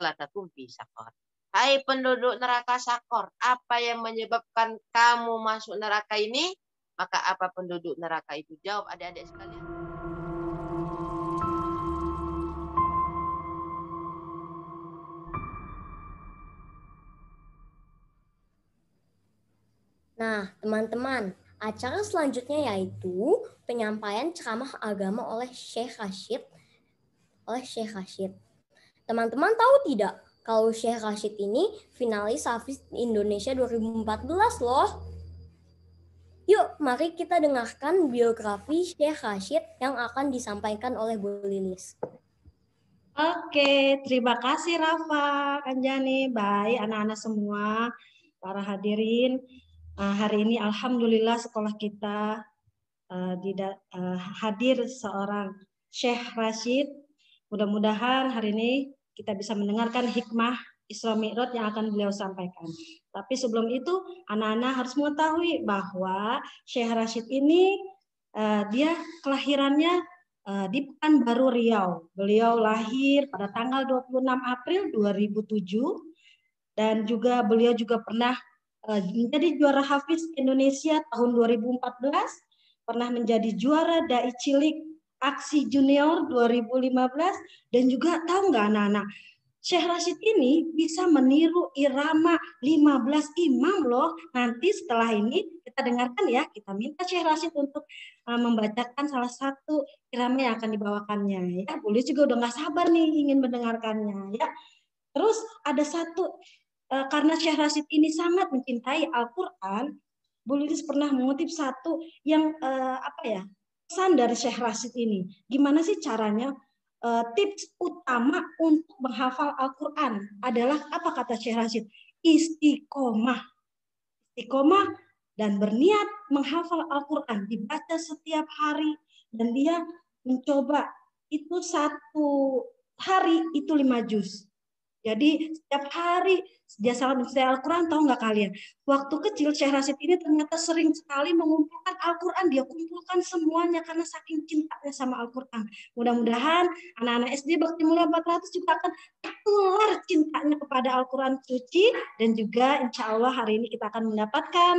salatakum fi saqar. Hai penduduk neraka Sakor, apa yang menyebabkan kamu masuk neraka ini? Maka apa penduduk neraka itu? Jawab adik-adik sekalian. Nah, teman-teman, acara selanjutnya yaitu penyampaian ceramah agama oleh Syekh Rashid. Teman-teman tahu tidak kalau Syekh Rashid ini finalis Hafiz Indonesia 2014 loh. Yuk, mari kita dengarkan biografi Syekh Rashid yang akan disampaikan oleh Bu Lilis. Oke, terima kasih Rafa, Anjani, baik anak-anak semua, para hadirin. Hari ini Alhamdulillah sekolah kita hadir seorang Syekh Rashid. Mudah-mudahan hari ini kita bisa mendengarkan hikmah Isra Mi'raj yang akan beliau sampaikan. Tapi sebelum itu, anak-anak harus mengetahui bahwa Syekh Rashid ini dia kelahirannya di Pekanbaru Riau. Beliau lahir pada tanggal 26 April 2007 dan juga beliau juga pernah menjadi juara Hafiz Indonesia tahun 2014, pernah menjadi juara Dai Cilik Aksi Junior 2015 dan juga tahu nggak anak-anak, Syekh Rashid ini bisa meniru irama 15 imam loh. Nanti setelah ini kita dengarkan ya, kita minta Syekh Rashid untuk membacakan salah satu irama yang akan dibawakannya ya. Boleh juga udah nggak sabar nih ingin mendengarkannya ya. Terus ada satu, karena Syekh Rashid ini sangat mencintai Al-Quran, Bu Lilis pernah mengutip satu yang pesan dari Syekh Rashid ini. Gimana sih caranya? Tips utama untuk menghafal Al-Quran adalah apa kata Syekh Rashid? Istiqomah. Istiqomah dan berniat menghafal Al-Quran, dibaca setiap hari, dan dia mencoba itu satu hari itu 5 juz. Jadi setiap hari dia selalu mencintai Al-Quran. Tahu nggak kalian? Waktu kecil Syekh Rashid ini ternyata sering sekali mengumpulkan Al-Quran. Dia kumpulkan semuanya karena saking cintanya sama Al-Quran. Mudah-mudahan anak-anak SD Bakti Mulia 400 juga akan keluar cintanya kepada Al-Quran suci. Dan juga insya Allah hari ini kita akan mendapatkan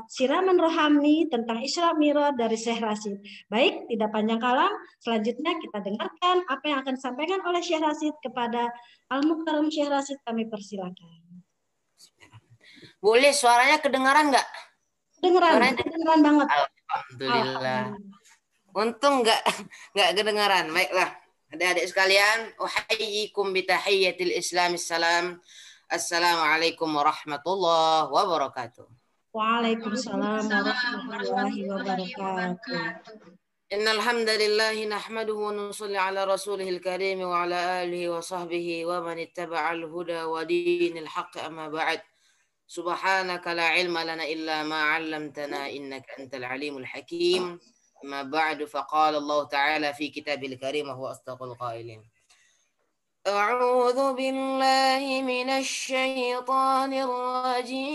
siraman rohani tentang Isra Mi'raj dari Syekh Rashid. Baik, tidak panjang kalam. Selanjutnya kita dengarkan apa yang akan disampaikan oleh Syekh Rashid kepada Al-Mukarram Syekh Rashid, kami persilakan. Boleh suaranya kedengaran nggak? Kedengaran banget. Alhamdulillah. Untung nggak kedengaran. Baiklah, adik-adik sekalian, uhayyikum bitahiyyatil Islamis salam. Assalamualaikum warahmatullahi wabarakatuh. Waalaikumsalam warahmatullahi wabarakatuh. Innal hamdalillah nahmaduhu wa nusalli ala rasulihil karim wa ala alihi wa sahbihi wa man ittaba'al huda wa dinil haqq amma ba'd. Subhanaka la ilma lana illa ma 'allamtana innaka antal alimul hakim. Amma ba'du faqala Allah ta'ala fi kitabil karim wa huwa asdaqul qailin. A'udzu billahi minasy syaithanir rajim.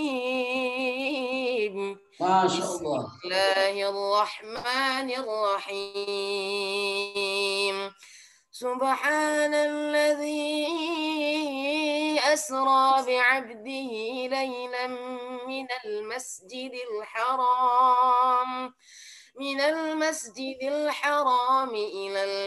Bismillahirrahmanirrahim. Subhanalladzi asra bi'abdihi laylan minal masjidil haram إلى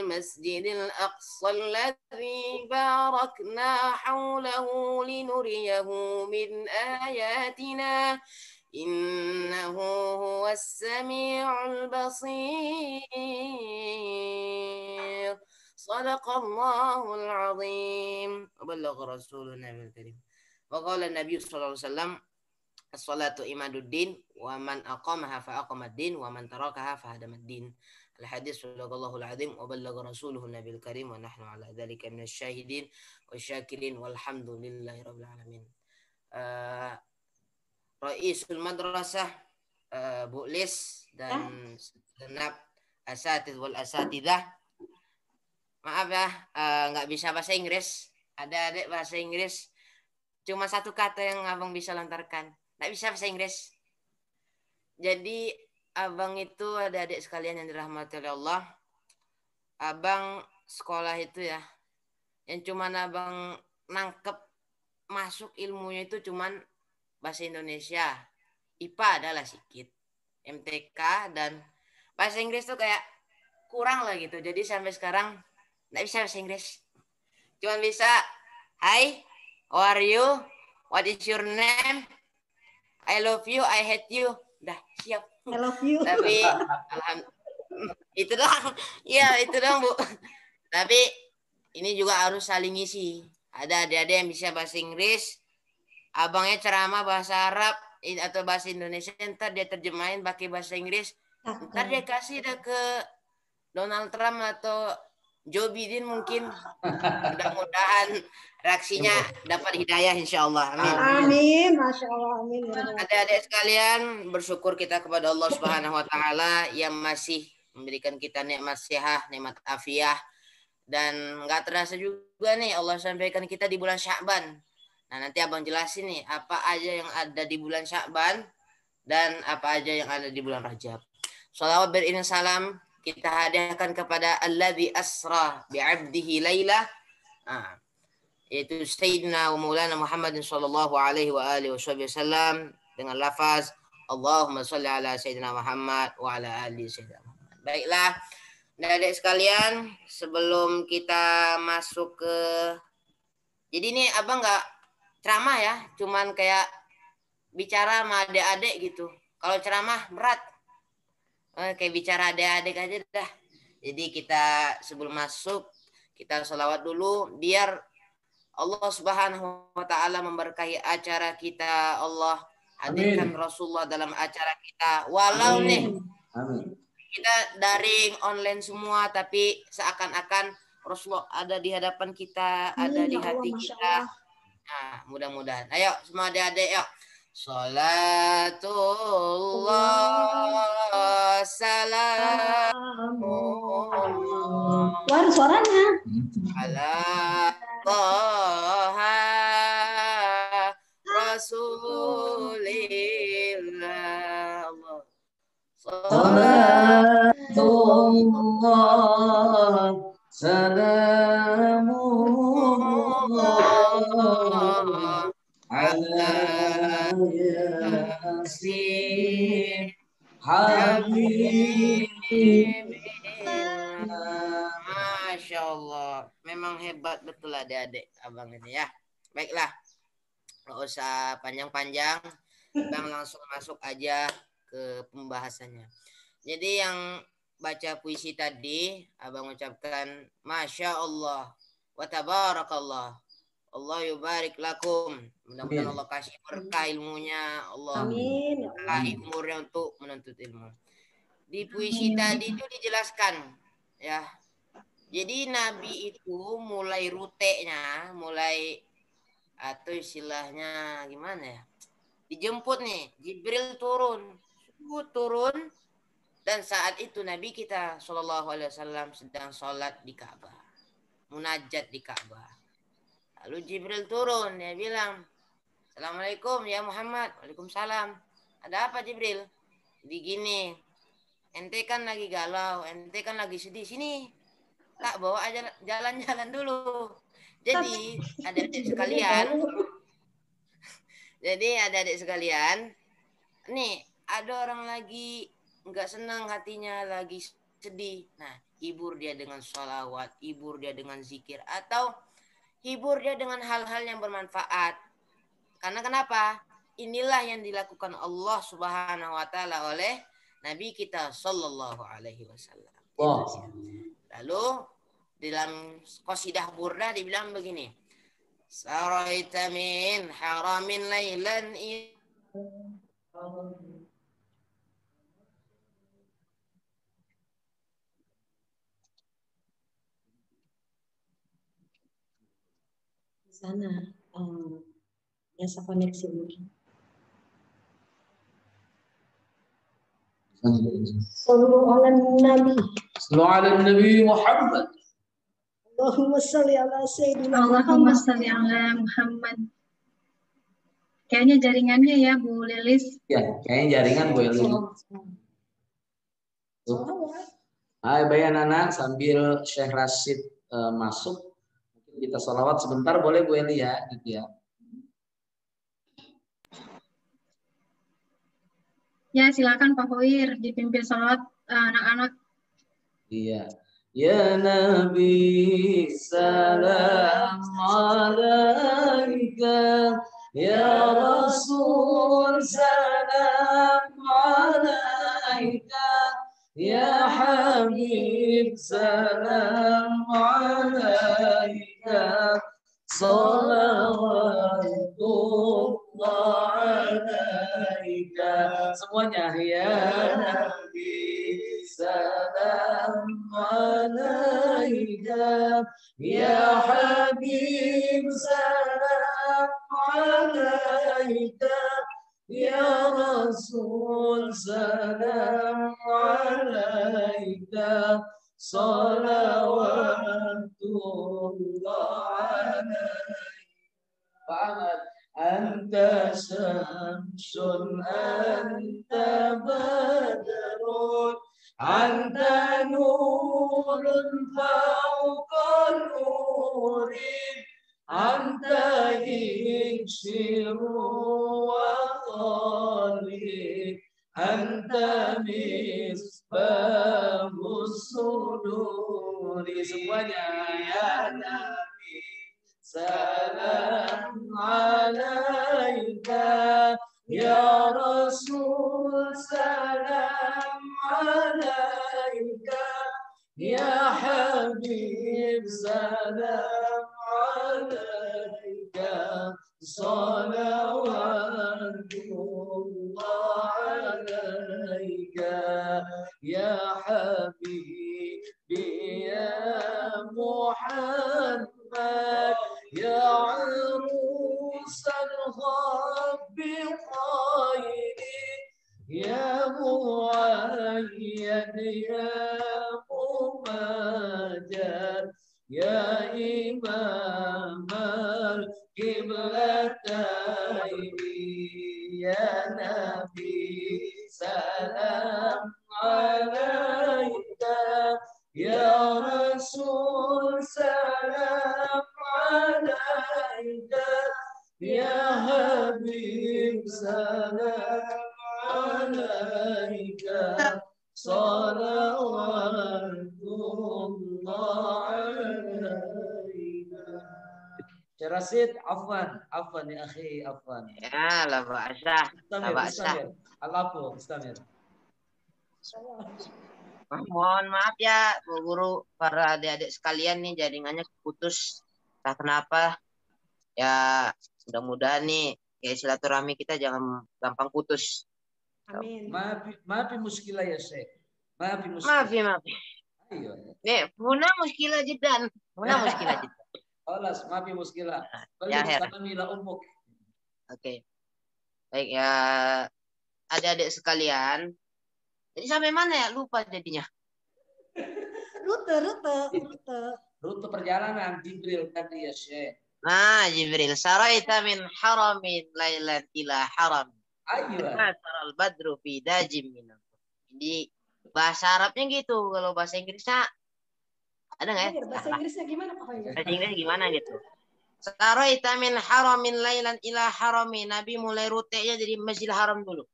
المسجد الأقصى الذي باركنا حوله لنريه من آياتنا إنه هو السميع البصير صدق الله العظيم وبلغ رسولنا الكريم وقال النبي صلى الله عليه وسلم الصلاة إماد الدين ومن أقامها فأقام الدين ومن تركها فهدم الدين. الحديث صدق الله العظيم وبلغ رسوله النبي الكريم ونحن على ذلك من الشاهدين والشاكرين والحمد لله رب العالمين. Raisul Madrasah, Bu Lis dan segenap asatidz wal asatidah. Maaf ya, nggak bisa bahasa Inggris. Ada adik bahasa Inggris. Cuma satu kata yang abang bisa lontarkan. Nggak bisa bahasa Inggris. Jadi abang itu ada adik sekalian yang dirahmati oleh Allah. Abang sekolah itu ya Yang cuman abang nangkep masuk ilmunya itu cuman bahasa Indonesia. IPA adalah sedikit. MTK dan bahasa Inggris tuh kayak kurang lah gitu. Jadi sampai sekarang nggak bisa bahasa Inggris. Cuman bisa, hi, how are you? What is your name? I love you, I hate you. Udah siap. I love you. Tapi itu doang. Iya, itu doang, Bu. Tapi ini juga harus saling ngisi. Ada adik-adik yang bisa bahasa Inggris, abangnya ceramah bahasa Arab atau bahasa Indonesia, ntar dia terjemahin pakai bahasa Inggris, ntar dia kasih dah ke Donald Trump atau Joe Biden mungkin. Mudah-mudahan reaksinya dapat hidayah insya Allah. Amin. Amin. Masya Allah. Amin. Adik-adik sekalian, bersyukur kita kepada Allah Subhanahu wa taala yang masih memberikan kita nikmat sehat, nikmat afiah, dan nggak terasa juga nih Allah sampaikan kita di bulan Sya'ban. Nah, nanti abang jelasin nih apa aja yang ada di bulan Sya'ban dan apa aja yang ada di bulan Rajab. Shalawat beriring salam kita hadiahkan kepada alladzi asra bi'abdihi laila, yaitu Sayyidina wa Maulana Muhammadin sallallahu alaihi wa alihi wasallam dengan lafaz Allahumma sholli ala Sayyidina Muhammad wa ala ali Sayyidina Muhammad. Baiklah, adik sekalian, sebelum kita masuk ke, jadi ini abang nggak ceramah ya, cuman kayak bicara sama adik-adik gitu. Kalau ceramah berat, kayak bicara adik-adik aja dah. Jadi kita sebelum masuk kita sholawat dulu biar Allah Subhanahu wa taala memberkahi acara kita. Allah hadirkan Rasulullah dalam acara kita. Walau nih kita daring online semua, tapi seakan-akan Rasulullah ada di hadapan kita, ada di hati kita. Nah, mudah-mudahan. Ayo semua adik-adik, yuk. Salatullah salamullah. Wah, suaranya. Ala Taha Rasulillah. Salatullah salamullah ala yasin habibillah. Masya Allah, memang hebat betul adik-adik abang ini ya. Baiklah, nggak usah panjang-panjang, bang langsung masuk aja ke pembahasannya. Jadi yang baca puisi tadi, abang ucapkan Masya Allah wa tabarakallah, Allah yubarik lakum. Mudah-mudahan Allah kasih berkah ilmunya, Allah kasih umurnya untuk menuntut ilmu. Di puisi tadi itu dijelaskan ya. Jadi Nabi itu mulai rutenya, mulai atau istilahnya gimana ya? Dijemput nih, Jibril turun dan saat itu Nabi kita Shallallahu Alaihi Wasallam sedang sholat di Ka'bah, munajat di Ka'bah. Lalu Jibril turun, dia bilang, Assalamualaikum ya Muhammad. Waalaikumsalam. Ada apa Jibril? Jadi gini, ente kan lagi galau, ente kan lagi sedih, sini tak bawa aja jalan-jalan dulu. Jadi adik-adik sekalian, nih ada orang lagi nggak senang hatinya, lagi sedih. Nah, hibur dia dengan sholawat, hibur dia dengan zikir, atau hibur dia dengan hal-hal yang bermanfaat. Karena kenapa? Inilah yang dilakukan Allah Subhanahu wa taala oleh Nabi kita Shallallahu alaihi wasallam. Lalu dalam qasidah Burda dibilang begini. Saraita min haramin lailan sana biasa koneksi mungkin. Sallu ala Nabi. Sallu ala Nabi Muhammad. Allahumma salli ala Sayyidina Allahumma salli ala Muhammad. Kayaknya jaringannya ya Bu Lilis. Ya, kayaknya jaringan Bu Lilis. Hai bayan anak, sambil Syekh Rashid masuk, mungkin Kita sholawat sebentar boleh Bu Eli ya, gitu ya. Ya, silakan Pak Hoir dipimpin salat anak-anak. Iya. Ya Nabi salam alaika, ya Rasul salam alaika, ya Habib salam alaika, salawatullah alaika. Semuanya ya Nabi salam alaika, ya Habib salam alaika, ya Rasul salam alaika, salawatullah alaika. Anta syamsun anta badrun anta nurun fauqa nurin anta iksiru wa qalbi anta misbahus suduri. Semuanya ya Nabi salam alaika, ya Rasul salam alaika, ya Habib salam alaika, salawatullah alaika, ya Habib ya Muhammad, ya arusal khabbi qaidi, ya muayyad ya mumajad, ya imam al-qiblataini, ya Nabi salam alaika, ya Rasul salam alaika, ya Habib salam alaika, salawatullah alaika. Syekh Rashid, afwan ya akhi, afwan. Ya, la ba'asah. La ba'asah. Al-afu, istamir. Mohon maaf ya, Bu Guru, para adik-adik sekalian nih jaringannya putus. Entah kenapa. Ya, mudah-mudahan nih kayak silaturahmi kita jangan gampang putus. Amin. Maafi muskilah ya Syekh. Maafi Maaf ya, maaf. Ayo. Nih, Huna muskilah jiddan. Huna muskilah jiddan. Alas, maafi muskilah. Ya, Balik Her. salamila ummuk. Oke. Baik ya, adik-adik sekalian. Jadi sampai mana ya? Lupa jadinya. Rute. Perjalanan Jibril tadi ya Syekh. Nah, Jibril, saraita min haramin lailan ila haram. Ayo. Masaral badru fi dajim minam. Jadi bahasa Arabnya gitu. Kalau bahasa Inggrisnya ada nggak ya? Bahasa Inggrisnya gimana Pak Hoyer? Bahasa Inggris gimana gitu? Saraita min haramin lailan ila harami. Nabi mulai rutenya dari Masjidil Haram dulu.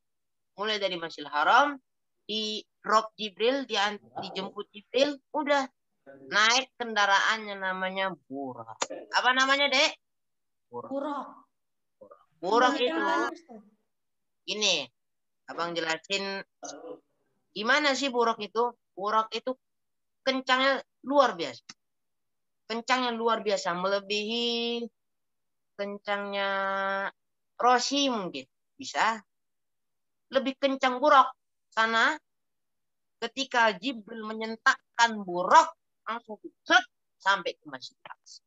Mulai dari Masjidil Haram, di drop Jibril, dijemput Jibril, udah naik kendaraannya namanya Burak. Apa namanya, Dek? Burak itu ini Abang jelasin gimana sih Burak itu? Burak itu kencangnya luar biasa. Kencangnya luar biasa, melebihi kencangnya Rosi mungkin. Bisa. Lebih kencang Burak. Sana ketika Jibril menyentakkan Burak, langsung set sampai ke Masjid Al-Aqsa.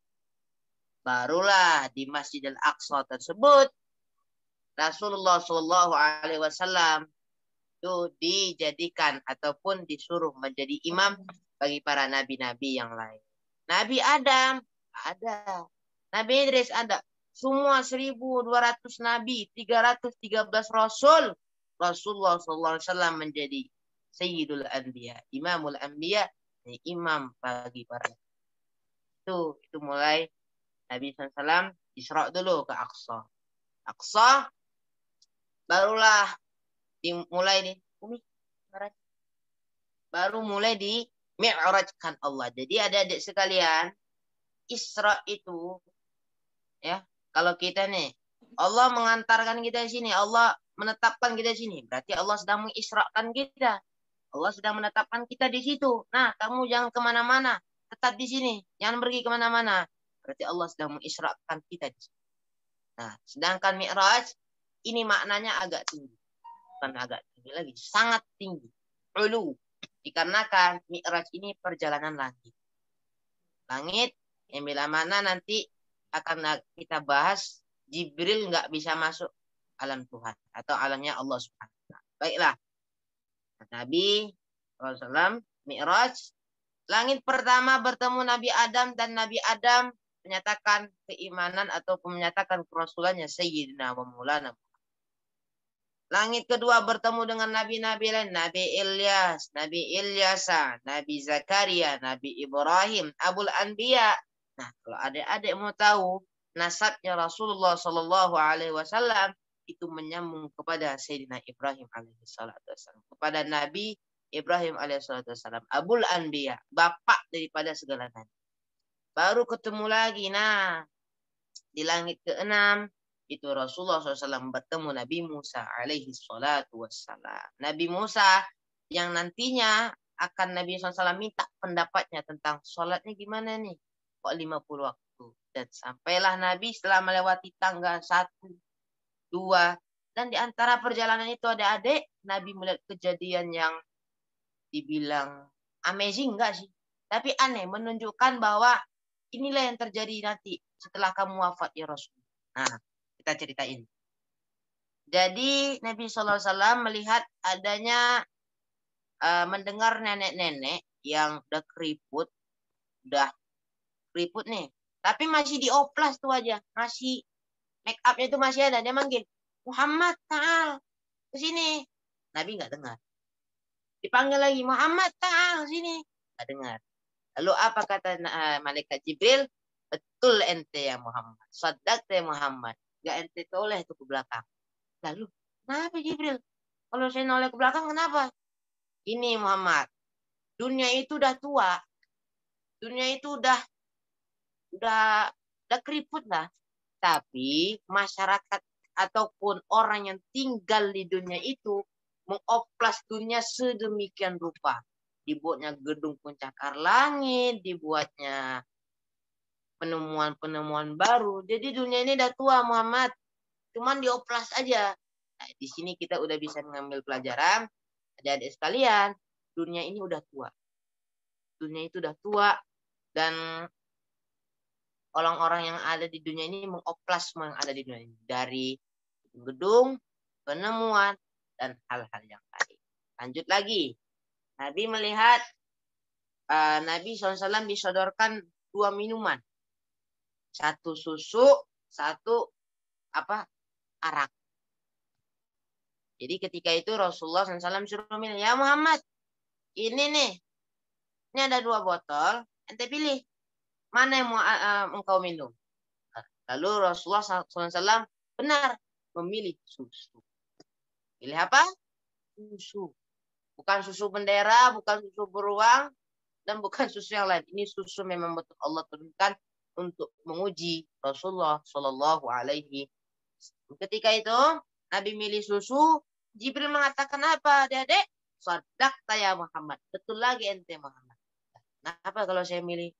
Barulah di Masjid Al-Aqsa tersebut Rasulullah SAW itu dijadikan ataupun disuruh menjadi imam bagi para nabi-nabi yang lain. Nabi Adam ada, Nabi Idris ada, semua 1.200 nabi, 313 rasul, Rasulullah SAW menjadi Sayyidul Anbiya, Imamul Anbiya, imam bagi para itu mulai Nabi SAW Isra dulu ke Aqsa. Aqsa barulah dimulai di bumi. Baru mulai di mi'rajkan Allah. Jadi adik-adik sekalian, Isra itu ya, kalau kita nih Allah mengantarkan kita di sini, Allah menetapkan kita di sini, berarti Allah sedang mengisrakan kita. Allah sedang menetapkan kita di situ. Nah, kamu jangan kemana-mana, tetap di sini, jangan pergi kemana-mana. Berarti Allah sedang mengisrakan kita di sini. Nah, sedangkan Mi'raj ini maknanya agak tinggi, bukan agak tinggi lagi, sangat tinggi, ulu. Dikarenakan Mi'raj ini perjalanan langit. Langit yang bila mana nanti akan kita bahas, Jibril nggak bisa masuk alam Tuhan atau alamnya Allah Subhanahu wa Ta'ala. Baiklah. Nabi SAW Mi'raj, langit pertama bertemu Nabi Adam dan Nabi Adam menyatakan keimanan ataupun menyatakan kerasulannya Sayyidina wa Maulana. Langit kedua bertemu dengan nabi-nabi lain, Nabi Ilyas, Nabi Ilyasa, Nabi Zakaria, Nabi Ibrahim, Abul Anbiya. Nah, kalau adik-adik mau tahu nasabnya Rasulullah Shallallahu Alaihi Wasallam itu menyambung kepada Sayyidina Ibrahim alaihissalam, kepada Nabi Ibrahim alaihissalam, Abul Anbiya, bapak daripada segala nabi. Baru ketemu lagi, nah di langit keenam itu Rasulullah SAW bertemu Nabi Musa alaihissalam. Nabi Musa yang nantinya akan Nabi SAW minta pendapatnya tentang sholatnya gimana nih, kok 50 waktu. Dan sampailah Nabi setelah melewati tangga 1, 2, dan di antara perjalanan itu ada adik, Nabi melihat kejadian yang dibilang amazing enggak sih? Tapi aneh, menunjukkan bahwa inilah yang terjadi nanti setelah kamu wafat ya Rasul. Nah, kita ceritain. Jadi Nabi SAW melihat adanya mendengar nenek-nenek yang udah keriput nih, tapi masih dioplas tuh aja, masih make upnya itu masih ada. Dia manggil, Muhammad, ta'al ke sini. Nabi nggak dengar. Dipanggil lagi, Muhammad, ta'al sini. Nggak dengar. Lalu apa kata malaikat Jibril? Betul ente ya Muhammad. Sadaq ya Muhammad. Gak ente toleh itu ke belakang. Lalu, kenapa Jibril? Kalau saya noleh ke belakang, kenapa? Ini Muhammad. Dunia itu udah tua. Dunia itu udah keriput lah. Tapi masyarakat ataupun orang yang tinggal di dunia itu mengoplas dunia sedemikian rupa. Dibuatnya gedung pencakar langit, dibuatnya penemuan-penemuan baru. Jadi dunia ini udah tua Muhammad. Cuman dioplas aja. Nah, di sini kita udah bisa mengambil pelajaran. Adik-adik sekalian, dunia ini udah tua. Dunia itu udah tua. Dan orang-orang yang ada di dunia ini mengoplas semua yang ada di dunia ini. Dari gedung, penemuan, dan hal-hal yang lain. Lanjut lagi. Nabi melihat Nabi SAW disodorkan 2 minuman. 1 susu, 1 arak. Jadi ketika itu Rasulullah SAW suruh milih, ya Muhammad, ini nih, ini ada 2 botol, ente pilih mana yang mau engkau minum. Lalu Rasulullah SAW benar memilih susu. Pilih apa? Susu. Bukan susu bendera, bukan susu beruang, dan bukan susu yang lain. Ini susu memang betul Allah turunkan untuk menguji Rasulullah Shallallahu Alaihi Wasallam. Ketika itu Nabi milih susu, Jibril mengatakan apa, adik-adik? Sadaqta ya Muhammad. Betul lagi ente Muhammad. Kenapa kalau saya milih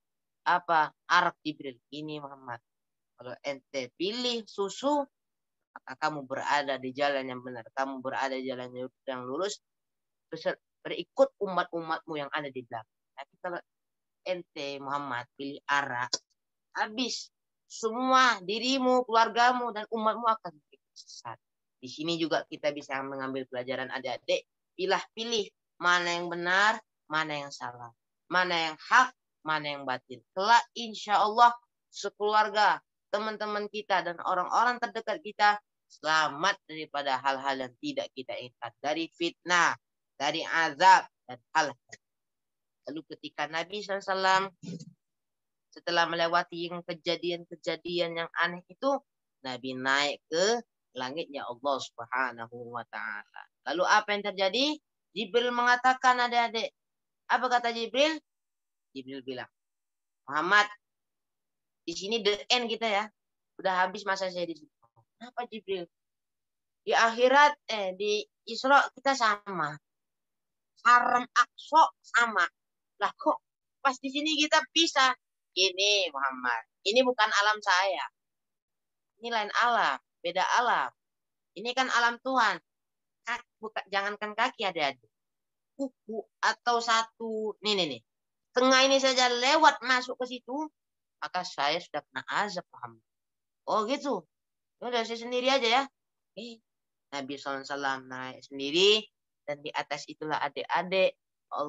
arak Jibril? Ini Muhammad. Kalau ente pilih susu, maka kamu berada di jalan yang benar. Kamu berada di jalan yang lurus. Berikut umat-umatmu yang ada di belakang. Tapi kalau ente Muhammad pilih arak, habis semua dirimu, keluargamu, dan umatmu akan sesat. Di sini juga kita bisa mengambil pelajaran adik-adik. Pilih mana yang benar, mana yang salah. Mana yang hak, mana yang batil. Kelak insya Allah sekeluarga, teman-teman kita, dan orang-orang terdekat kita selamat daripada hal-hal yang tidak kita inginkan. Dari fitnah, dari azab, dan hal-hal. Lalu ketika Nabi SAW Setelah melewati yang kejadian-kejadian yang aneh itu, Nabi naik ke langitnya Allah Subhanahu wa taala. Lalu apa yang terjadi? Jibril mengatakan, adik-adik, apa kata Jibril? Jibril bilang, Muhammad, di sini the end kita ya. Udah habis masa saya di sini. Kenapa Jibril? Di akhirat, di Isra kita sama. Haram Aqsa sama. Lah kok pas di sini kita pisah? Ini Muhammad, ini bukan alam saya. Ini lain alam, beda alam. Ini kan alam Tuhan. Jangankan kaki adik-adik. Kuku atau satu, nih. Tengah ini saja lewat masuk ke situ, maka saya sudah kena azab, Muhammad. Oh gitu. Udah saya sendiri aja ya. Nabi SAW naik sendiri, dan di atas itulah adik-adik.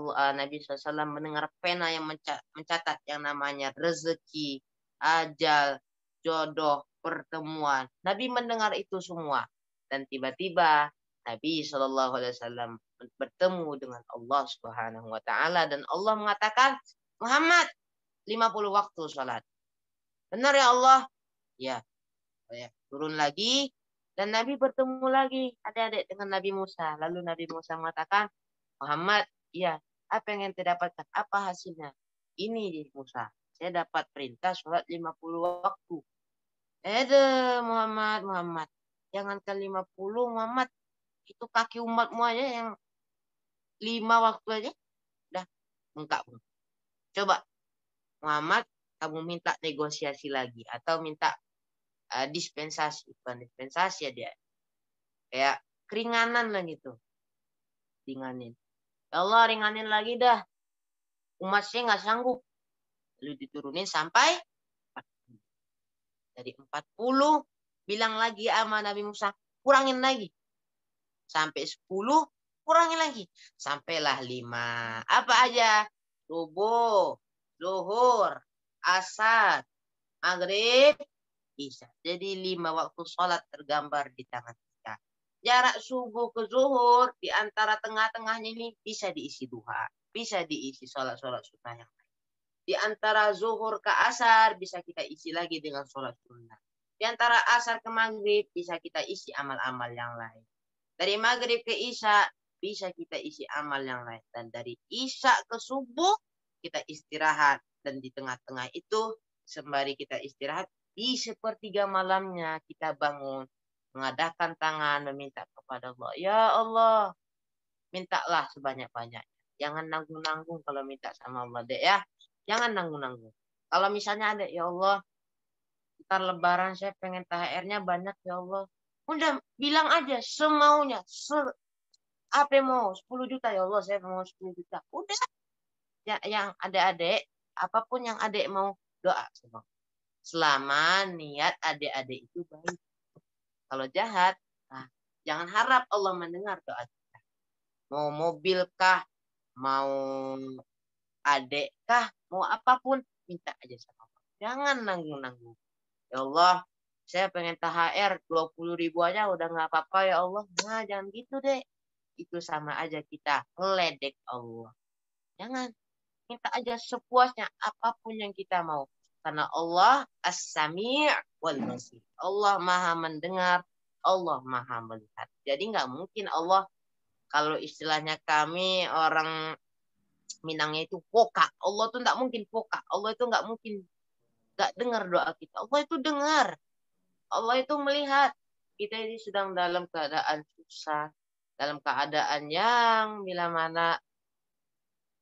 Nabi SAW mendengar pena yang mencatat yang namanya rezeki, ajal, jodoh, pertemuan. Nabi mendengar itu semua. Dan tiba-tiba Nabi SAW bertemu dengan Allah Subhanahu wa taala, dan Allah mengatakan, Muhammad, 50 waktu sholat. Benar ya Allah? Ya. Turun lagi, dan Nabi bertemu lagi adik-adik dengan Nabi Musa. Lalu Nabi Musa mengatakan, Muhammad, iya, apa yang ente dapatkan? Apa hasilnya? Ini Musa, saya dapat perintah sholat 50 waktu. Muhammad, jangankan 50, Muhammad, itu kaki umatmu aja yang 5 waktu aja, udah bengkak. Coba, Muhammad, kamu minta negosiasi lagi, atau minta dispensasi, bukan dispensasi ya dia, kayak keringanan lah gitu, ringanin. Ya Allah, ringanin lagi dah, umat saya nggak sanggup. Lalu diturunin sampai 40. Dari 40 bilang lagi sama Nabi Musa, kurangin lagi sampai 10, kurangin lagi sampailah 5. Apa aja? Subuh, zuhur, asar, maghrib, isya. Jadi 5 waktu sholat tergambar di tangan kita. Jarak subuh ke zuhur di antara tengah-tengahnya ini bisa diisi duha, bisa diisi sholat-sholat sunnah yang lain. Di antara zuhur ke asar bisa kita isi lagi dengan sholat sunnah. Di antara asar ke maghrib bisa kita isi amal-amal yang lain. Dari maghrib ke isya bisa kita isi amal yang lain. Dan dari isya ke subuh kita istirahat. Dan di tengah-tengah itu sembari kita istirahat, di sepertiga malamnya kita bangun, mengadakan tangan, meminta kepada Allah. Ya Allah, mintalah sebanyak-banyaknya. Jangan nanggung-nanggung kalau minta sama Allah, dek ya. Jangan nanggung-nanggung. Kalau misalnya ada, ya Allah, ntar lebaran saya pengen THR-nya banyak, ya Allah. Udah, bilang aja semaunya. Apa yang mau? 10 juta, ya Allah, saya mau 10 juta. Udah. Ya, yang adik-adik, apapun yang adik mau, doa sama. Selama niat adik-adik itu baik. Kalau jahat, nah, jangan harap Allah mendengar doa kita. Mau mobil kah, mau adik kah, mau apapun, minta aja sama Allah. Jangan nanggung-nanggung. Ya Allah, saya pengen THR 20.000 aja udah nggak apa-apa ya Allah. Nah, jangan gitu deh. Itu sama aja kita ngeledek Allah. Jangan. Minta aja sepuasnya apapun yang kita mau. Karena Allah as-sami' wal basir. Allah maha mendengar, Allah maha melihat. Jadi nggak mungkin Allah, kalau istilahnya kami orang Minangnya itu poka. Allah tuh nggak mungkin poka. Allah itu nggak mungkin nggak dengar doa kita. Allah itu dengar. Allah itu melihat. Kita ini sedang dalam keadaan susah. Dalam keadaan yang bila mana,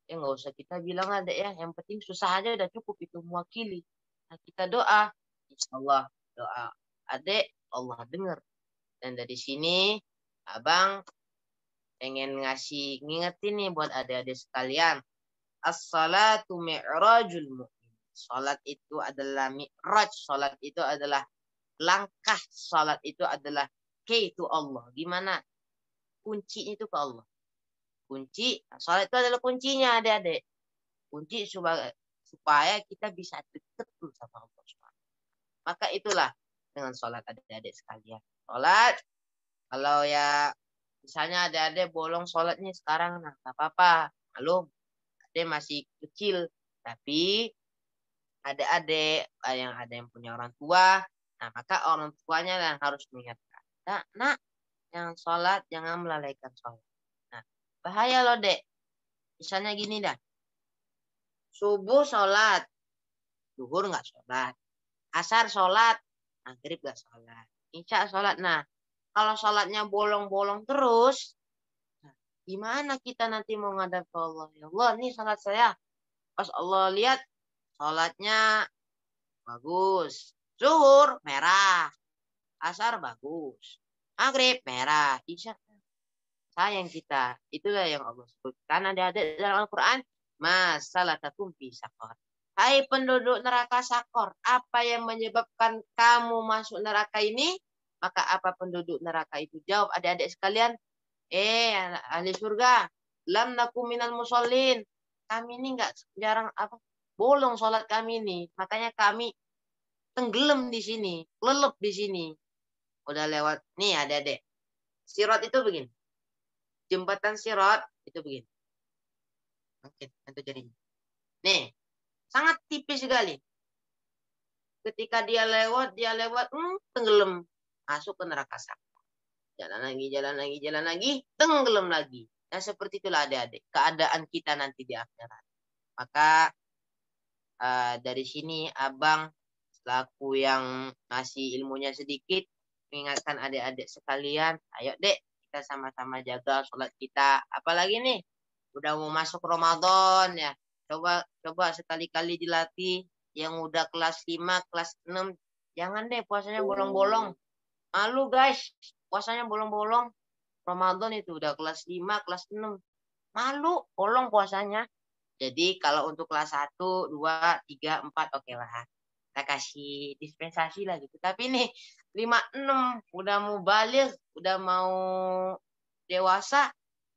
ya nggak usah kita bilang ada ya. Yang penting susah aja udah cukup itu mewakili. Nah, kita doa. Insya Allah doa adik Allah dengar. Dan dari sini abang pengen ngingetin nih buat adik-adik sekalian. As-salatu mi'rajul mu'min. Salat itu adalah mi'raj. Salat itu adalah langkah. Salat itu adalah key to Allah. Gimana? Kuncinya itu ke Allah. Kunci. Salat itu adalah kuncinya adik-adik. Kunci supaya kita bisa dekat sama Allah. Maka itulah dengan salat adik-adik sekalian. Salat. Kalau ya misalnya adik-adik bolong salatnya sekarang, nah nggak apa-apa. Malum. Dia masih kecil, tapi adik-adik, yang ada yang punya orang tua, nah maka orang tuanya yang harus mengingatkan. Nak, yang sholat jangan melalaikan sholat. Nah, bahaya loh dek. Misalnya gini dah, subuh sholat, zuhur nggak sholat, asar sholat, maghrib nggak sholat, isya sholat. Nah, kalau sholatnya bolong-bolong terus, nah, gimana kita nanti mau ngadap ke Allah? Ya Allah, nih sholat saya. Pas Allah lihat, sholatnya bagus. Zuhur merah, asar bagus, maghrib merah, isya sayang kita. Itulah yang Allah sebutkan ada dalam Al-Quran. Masalatakum fi saqar. Hai penduduk neraka sakor, apa yang menyebabkan kamu masuk neraka ini? Maka apa penduduk neraka itu? Jawab adik-adik sekalian. Ahli surga. Lam nakum minal musallin. Kami ini enggak jarang bolong sholat kami ini. Makanya kami tenggelam di sini, lelep di sini. Udah lewat nih adik-adik. Sirat itu begini. Jembatan sirat itu begini. Mungkin itu jadinya. Nih, sangat tipis sekali. Ketika dia lewat, tenggelam. Masuk ke neraka sakor. Jalan lagi, tenggelam lagi. Nah, seperti itulah adik-adik. Keadaan kita nanti di akhirat. Maka dari sini abang selaku yang masih ilmunya sedikit, mengingatkan adik-adik sekalian, ayo dek, kita sama-sama jaga sholat kita. Apalagi nih, udah mau masuk Ramadan ya. Coba sekali-kali dilatih. Yang udah kelas 5, kelas 6, jangan deh puasanya bolong-bolong. Malu guys, puasanya bolong-bolong. Ramadan itu udah kelas 5, kelas 6. Malu, bolong puasanya. Jadi kalau untuk kelas 1, 2, 3, 4, oke lah. Kita kasih dispensasi lah gitu. Tapi nih, 5, 6, udah mau balik, udah mau dewasa,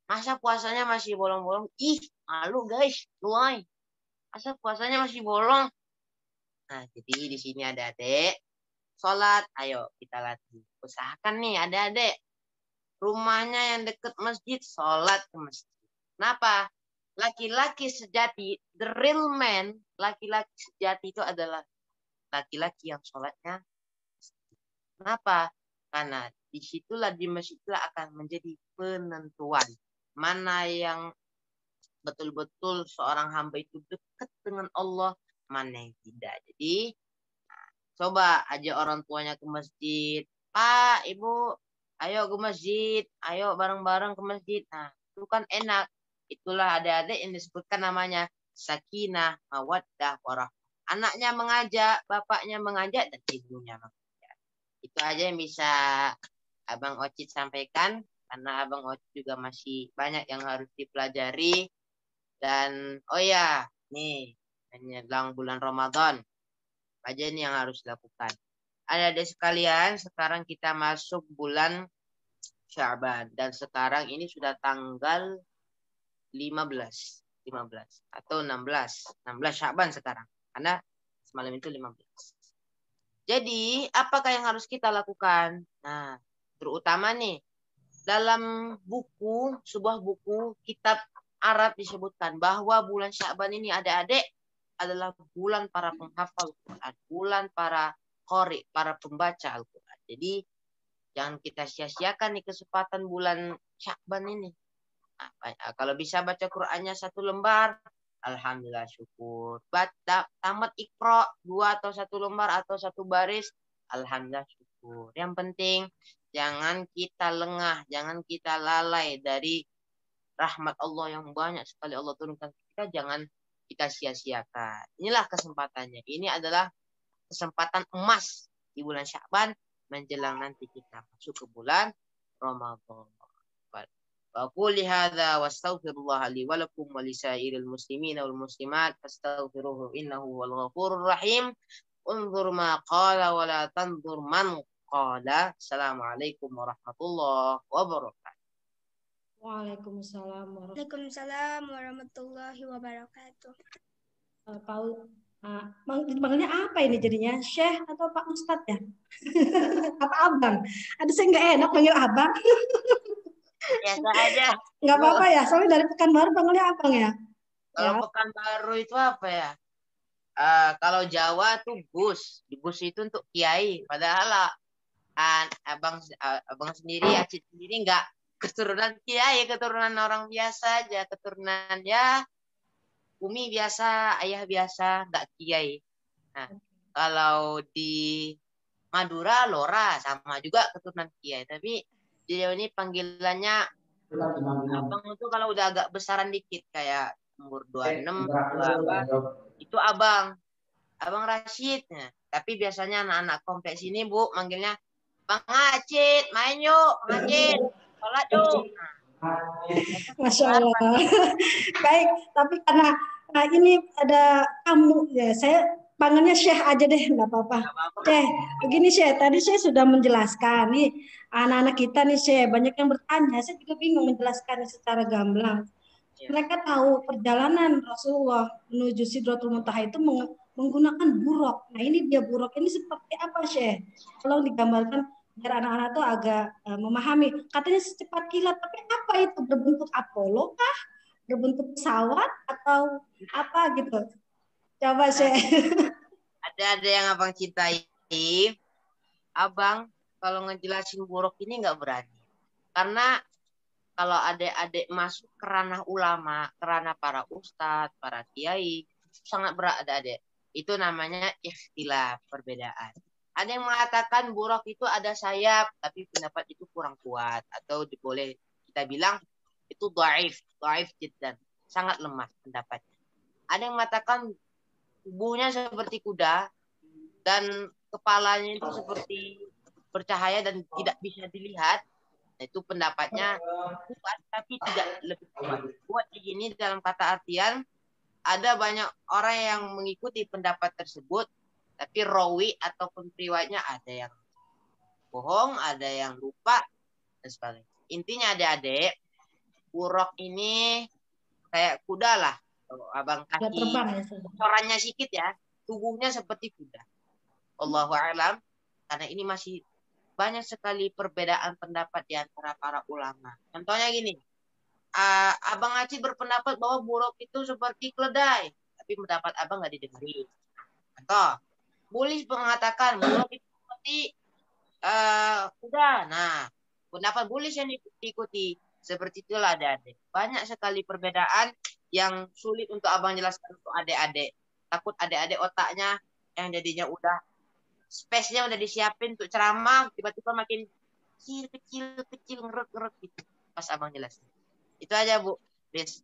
masa puasanya masih bolong-bolong? Ih, malu guys, luai. Masa puasanya masih bolong? Nah, jadi di sini ada adik. Sholat, ayo kita latih. Usahakan nih adik-adik. Rumahnya yang deket masjid, sholat ke masjid. Kenapa? Laki-laki sejati, the real man, laki-laki sejati itu adalah laki-laki yang sholatnya. Kenapa? Karena disitulah di masjidlah akan menjadi penentuan. Mana yang betul-betul seorang hamba itu dekat dengan Allah, mana yang tidak. Jadi coba aja orang tuanya ke masjid. Pak, Ibu, ayo ke masjid. Ayo bareng-bareng ke masjid. Nah, itu kan enak. Itulah adik-adik yang disebutkan namanya sakinah, mawaddah, warahmah. Anaknya mengajak, bapaknya mengajak, dan ibunya mengajak. Itu aja yang bisa Abang Ocit sampaikan. Karena Abang Ocit juga masih banyak yang harus dipelajari. Dan, oh ya, nih, menjelang bulan Ramadan. Aja ini yang harus dilakukan. Adik-adik sekalian, sekarang kita masuk bulan Sya'ban. Dan sekarang ini sudah tanggal 15 atau 16 Sya'ban sekarang. Karena semalam itu 15. Jadi, apakah yang harus kita lakukan? Nah, terutama nih, dalam sebuah buku, kitab Arab disebutkan bahwa bulan Sya'ban ini adik-adik adalah bulan para penghafal Al-Quran, bulan para qori, para pembaca Al-Quran. Jadi jangan kita sia-siakan nih kesempatan bulan Sya'ban ini. Nah, kalau bisa baca Qurannya 1 lembar, alhamdulillah syukur. Tamat Iqra 2 atau 1 lembar atau 1 baris, alhamdulillah syukur. Yang penting jangan kita lengah, jangan kita lalai dari rahmat Allah yang banyak sekali Allah turunkan kita, jangan kita sia-siakan. Inilah kesempatannya. Ini adalah kesempatan emas di bulan Sya'ban menjelang nanti kita masuk ke bulan Ramadan. Wa qul hadza wastaghfirullah li wa lakum wa lisairil muslimina wal muslimat fastaghfiruhu innahu wal ghafurur rahim. Unzur ma qala wa la tanzur man qala. Assalamualaikum warahmatullahi wabarakatuh. Waalaikumsalam warahmatullahi wabarakatuh. Dipanggilnya apa ini jadinya? Syekh atau Pak Ustadz ya? Apa Abang? Ada saya nggak enak panggil Abang. Biasa aja. Nggak apa-apa ya, soalnya dari Pekanbaru panggilnya Abang ya? Kalau Pekanbaru itu apa ya? kalau Jawa tuh Gus. Gus itu untuk kiai. Padahal abang sendiri, Acit sendiri nggak keturunan kiai, keturunan orang biasa aja, keturunan ya umi biasa, ayah biasa, nggak kiai. Nah, kalau di Madura Lora sama juga keturunan kiai, tapi di Jawa ini panggilannya abang itu kalau udah agak besaran dikit kayak umur 26 itu abang Rashid. Nah, tapi biasanya anak-anak kompleks ini Bu manggilnya Bang Acit, main yuk, Acit, sholat yuk. Masya Allah. Baik, tapi karena ini ada kamu ya, saya panggilnya Syekh aja deh, nggak apa-apa. Syekh, begini Syekh, tadi saya sudah menjelaskan nih anak-anak kita nih Syekh, banyak yang bertanya, saya juga bingung menjelaskannya secara gamblang. Mereka tahu perjalanan Rasulullah menuju Sidratul Muntaha itu menggunakan buruk. Nah ini dia buruk ini seperti apa Syekh? Tolong digambarkan biar anak-anak tuh agak memahami. Katanya secepat kilat, tapi apa itu? Berbentuk Apollo kah? Berbentuk pesawat atau apa gitu? Coba Syekh. Ada yang abang cintai. Abang kalau ngejelasin buruk ini nggak berani. Karena kalau adik-adik masuk ke ranah ulama, ke ranah para ustadz, para kiai, sangat berat adik-adik. Itu namanya ikhtilaf, perbedaan. Ada yang mengatakan buruk itu ada sayap, tapi pendapat itu kurang kuat. Atau boleh kita bilang itu dhaif jiddan, sangat lemah pendapatnya. Ada yang mengatakan tubuhnya seperti kuda, dan kepalanya itu seperti bercahaya dan tidak bisa dilihat. Itu pendapatnya kuat tapi tidak lebih kuat. Kuat di sini dalam kata artian ada banyak orang yang mengikuti pendapat tersebut, tapi rawi ataupun riwayatnya ada yang bohong, ada yang lupa dan sebagainya. Intinya adik-adik, buruk ini kayak kuda lah. Abang kasih corannya sedikit ya, tubuhnya seperti kuda. Allahu a'lam, karena ini masih banyak sekali perbedaan pendapat di antara para ulama. Contohnya gini, Abang Acit berpendapat bahwa buruk itu seperti keledai, tapi pendapat abang nggak didengar. Atau Bulis mengatakan buruk itu seperti kuda. Nah, pendapat Bulis yang diikuti. Seperti itulah adik-adik. Banyak sekali perbedaan yang sulit untuk abang jelaskan untuk adik-adik. Takut adik-adik otaknya yang jadinya udah space-nya udah disiapin untuk ceramah, tiba-tiba makin kecil, ngerut gitu. Pas abang jelasin. Itu aja Bu. Please.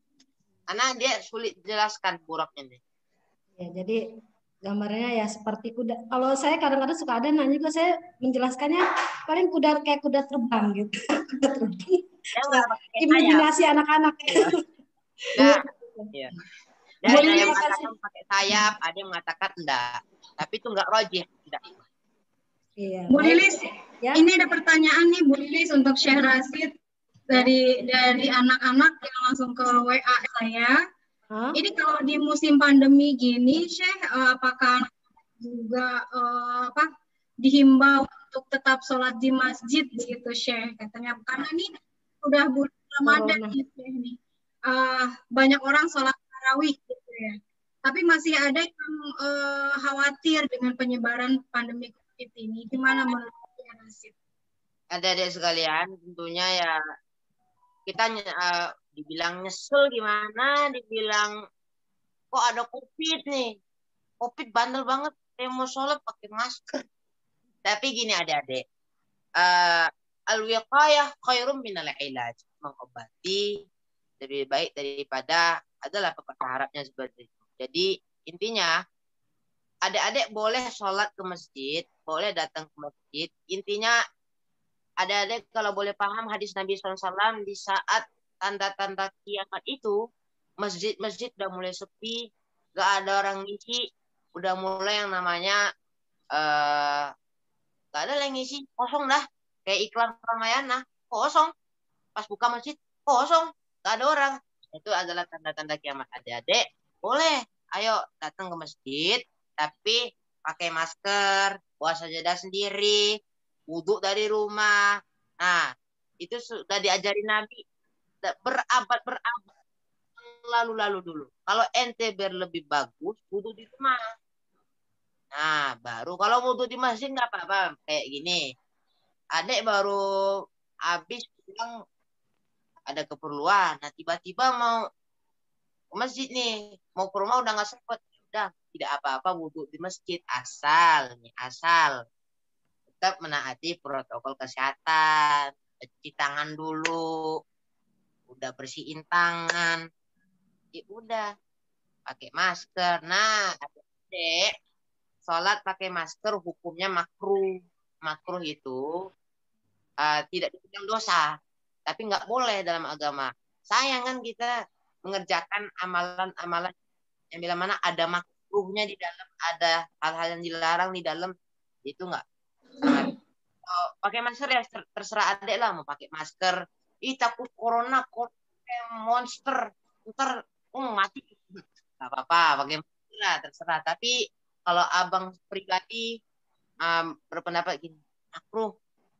Karena dia sulit jelaskan buruk ini. Ya, jadi gambarnya ya seperti kuda. Kalau saya kadang-kadang suka ada nanya juga, saya menjelaskannya paling kuda kayak kuda terbang gitu. Kuda terbang. Imajinasi anak-anak. Nah, ya. Dan ada yang mengatakan pakai sayap, ada yang mengatakan enggak. Tapi itu enggak rojih, tidak. Iya. Bu Lilis, ya? Ini ada pertanyaan nih Bu Lilis untuk Syekh Rashid dari anak-anak yang langsung ke WA saya. Ini kalau di musim pandemi gini, Syekh, apakah juga dihimbau untuk tetap sholat di masjid begitu Syekh? Katanya karena ini udah bulan Ramadan ini, banyak orang sholat tarawih gitu ya. Tapi masih ada yang khawatir dengan penyebaran pandemi COVID ini. Gimana menurut Syekh Rashid? Adik-adik sekalian, tentunya ya kita dibilang nyesel gimana, dibilang kok ada COVID nih. COVID bandel banget, saya mau sholat pakai masker. Tapi gini adik-adik, al-wiqayah khairum minal ilaj. Mengobati lebih baik daripada adalah pepatah Arabnya seperti itu. Jadi intinya adik-adik boleh sholat ke masjid, boleh datang ke masjid. Intinya adik-adik kalau boleh paham hadis Nabi SAW di saat tanda-tanda kiamat itu, masjid-masjid udah mulai sepi, gak ada orang ngisi, udah mulai yang namanya gak ada yang ngisi, kosong dah. Kayak iklan Ramayana, kosong. Pas buka masjid, kosong, gak ada orang. Itu adalah tanda-tanda kiamat. Adik-adik boleh, ayo datang ke masjid, tapi pakai masker, bawa sajadah sendiri, wudhu dari rumah. Nah, itu sudah diajari Nabi berabad lalu dulu. Kalau ente biar lebih bagus, wudhu di rumah. Nah, baru kalau wudhu di masjid nggak apa-apa. Kayak gini. Adik baru habis pulang ada keperluan. Nah, tiba-tiba mau ke masjid nih. Mau ke rumah udah nggak sempet. Udah, tidak apa-apa wudhu di masjid. Asal tetap menaati protokol kesehatan. Cuci tangan dulu. Udah bersihin tangan. Ya udah, pakai masker. Nah, adik, sholat pakai masker hukumnya makruh. Makruh itu tidak dibilang dosa, tapi nggak boleh dalam agama. Sayang kan kita mengerjakan amalan-amalan yang bila mana ada makruhnya di dalam, ada hal-hal yang dilarang di dalam, itu nggak. Nah, pakai masker ya terserah adek lah mau pakai masker. Ih takut corona, monster, ntar mati. Nggak apa-apa, pakai masker lah terserah. Tapi kalau abang pribadi berpendapat gini, makruh,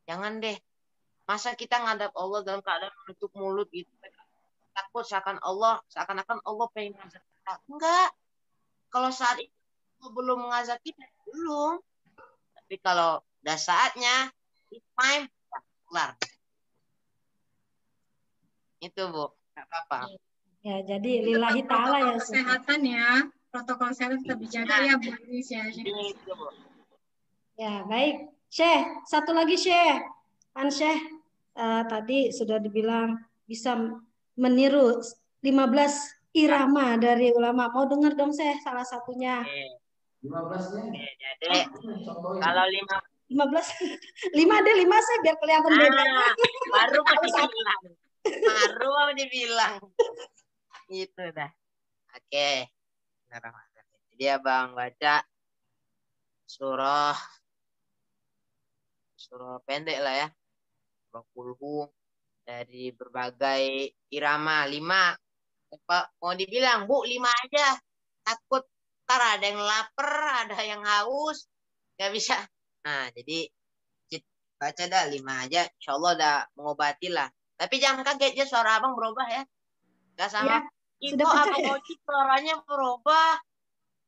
jangan deh. Masa kita ngadap Allah dalam keadaan menutup mulut gitu. Takut seakan-akan Allah pengen ngazab kita. Enggak. Kalau saat itu belum mengazab kita, belum. Tapi kalau udah saatnya, it's time, kelar. Itu, Bu. Enggak apa-apa. Ya, jadi lillahi ta'ala ya. Kesehatan ya. Protokol kesehatan tetap dijaga ya, Bu Iris ya. Itu, Bu. Ya, baik. Syekh, satu lagi Syekh. Kan Syekh tadi sudah dibilang bisa meniru 15 irama dari ulama. Mau dengar dong Syekh salah satunya. 15-nya. Jadi, kalau 15 5 deh 5 Syekh biar kelihatan bedanya. baru dibilang. Baru dibilang. Itu dah. Oke. Jadi abang baca surah pendek lah ya. Surah Kulhu dari berbagai irama 5. Mau dibilang, Bu, 5 aja. Takut ntar ada yang lapar, ada yang haus. Gak bisa. Nah, jadi baca dah 5 aja. Insya Allah udah mengobati lah. Tapi jangan kaget ya suara abang berubah ya. Gak sama. Ya, Itu abang Oci suaranya berubah.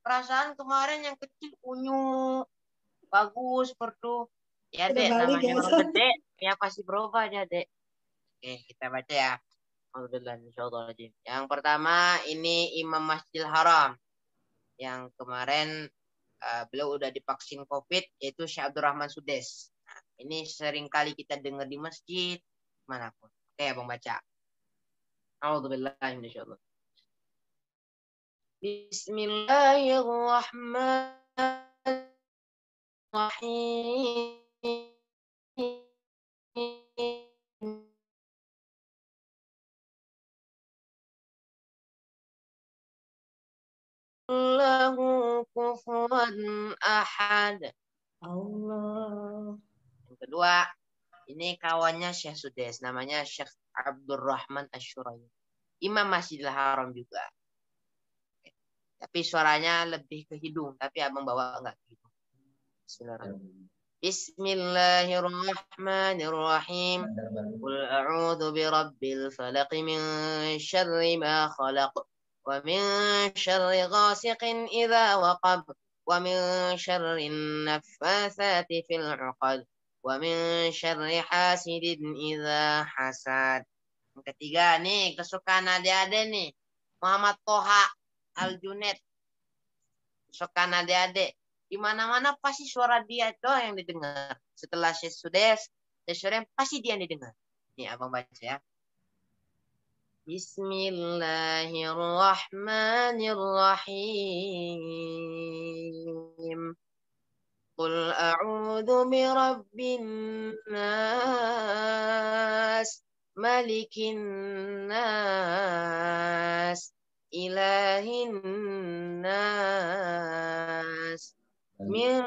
Perasaan kemarin yang kecil unyu. Bagus, pertu. Ya, Dek, namanya orang gede. Ya, pasti berubah ya, Dek. Oke, kita baca ya. Yang pertama, ini Imam Masjidil Haram. Yang kemarin beliau udah divaksin COVID, yaitu Syekh Abdurrahman Sudes. Nah, ini sering kali kita dengar di masjid, manapun. Oke, abang baca. A'udzubillahi Bismillahirrahmanirrahim. Allahu kufuwan ahad. Allah. Yang kedua, ini kawannya Syekh Sudes, namanya Syekh Abdurrahman Asyurayi. Imam Masjidil Haram juga. Tapi suaranya lebih ke hidung, tapi abang bawa enggak ke hidung. Bismillahirrahmanirrahim. Qul a'udzu birabbil falaq min syarri ma khalaq. ومن شر غاسق إذا وقب ومن شر النفاثات في العقد ومن شر حاسد إذا حسد. Yang ketiga nih kesukaan adik-adik nih, Muhammad Toha Al-Junaid. Kesukaan adik-adik, di mana-mana pasti suara dia doang yang didengar. Setelah Syekh Sudes, pasti dia yang didengar. Nih abang baca ya. Bismillahirrahmanirrahim. Qul a'udzu birabbin nas, malikin nas, ilahin nas, min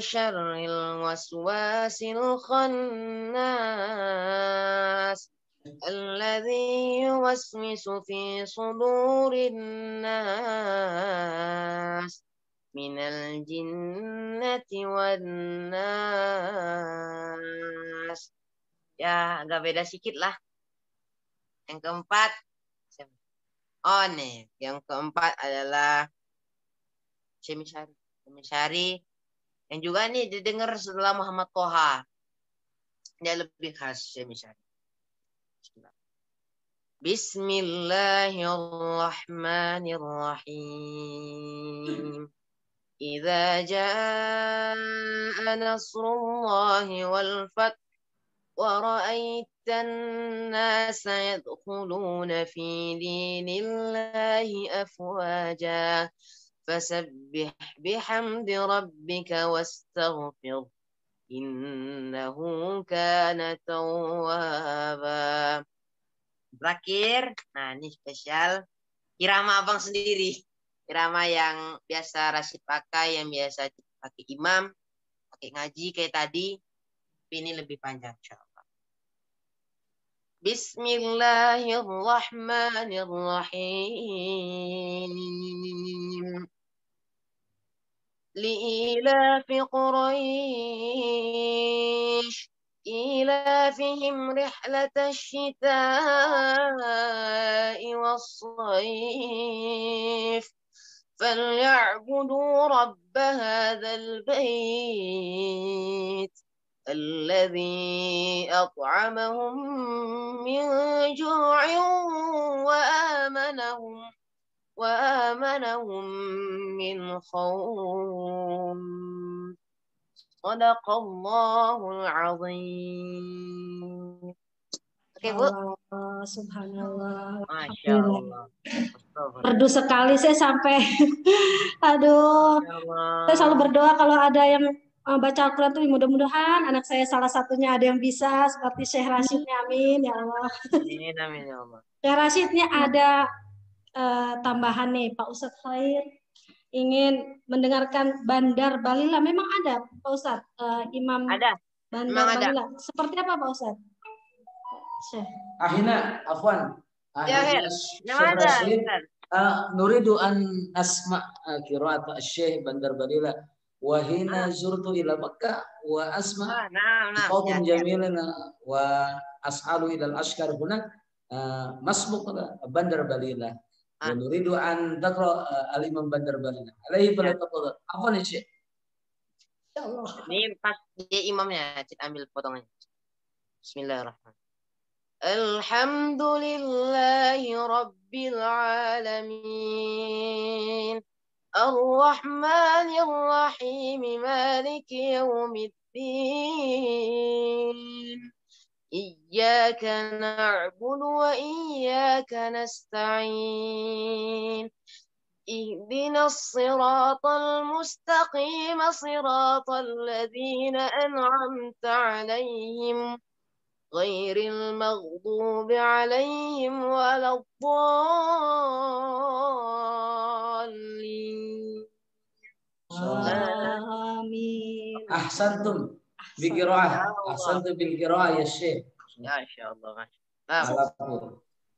syarril waswasil khannas. الذي يوسوس في صدور الناس من الجنة والناس. Ya, agak beda sedikit lah. Yang keempat, nih, yang keempat adalah Syekh Misyari. Syari yang juga nih didengar setelah Muhammad Toha. Dia lebih khas Syekh Syari. Bismillahirrahmanirrahim. Idza jaa nasrullahi wal fath wa ra'aitan nasa yadkhuluna fi dinillahi afwaja fasabbih bihamdi rabbika wastaghfir innahu kana tawwaba. Terakhir, nah ini spesial irama abang sendiri. Irama yang biasa Rashid pakai, yang biasa pakai imam, pakai ngaji kayak tadi. Tapi ini lebih panjang, insyaallah. Bismillahirrahmanirrahim. Li'ilafi Quraisy إيلافهم رحلة الشتاء والصيف فليعبدوا رب هذا البيت الذي أطعمهم من جوع وآمنهم من خوف. Sadaqallahul azim. Oke, Bu. Allah, subhanallah. Masya Allah. Merdu sekali saya sampai. Aduh. Saya selalu berdoa kalau ada yang baca Al-Quran tuh mudah-mudahan anak saya salah satunya ada yang bisa seperti Syekh Rashidnya, amin ya Allah. Amin, amin ya Allah. Syekh Rashidnya ada tambahan nih, Pak Ustadz Khair ingin mendengarkan Bandar Balila. Memang ada Pak Ustadz, Imam ada. Bandar Balila. Seperti apa Pak Ustadz? Ahina, afwan. Ya, ada. Nuridu an asma qiraat Syekh Bandar Balila wa hina zurtu ila Makkah wa asma qawm jamilan wa as'alu ila al-ashkar hunak masbuq Bandar Balila. Nuridu an taqra al-Imam Bandar Balila. Alaihi falyatafadhal. Afwan ya Syekh. Insyaallah. Ini pas dia imamnya, Cik ambil potongannya. Bismillahirrahmanirrahim. Alhamdulillahi rabbil alamin. Ar-Rahmanir Rahim. Maliki yaumiddin. إياك نعبد وإياك نستعين اهدنا الصراط المستقيم صراط الذين أنعمت عليهم غير المغضوب عليهم ولا الضالين. آمين. أحسنتم بقراءة. أحسنتم بالقراءة يا شيخ. Ya insyaallah.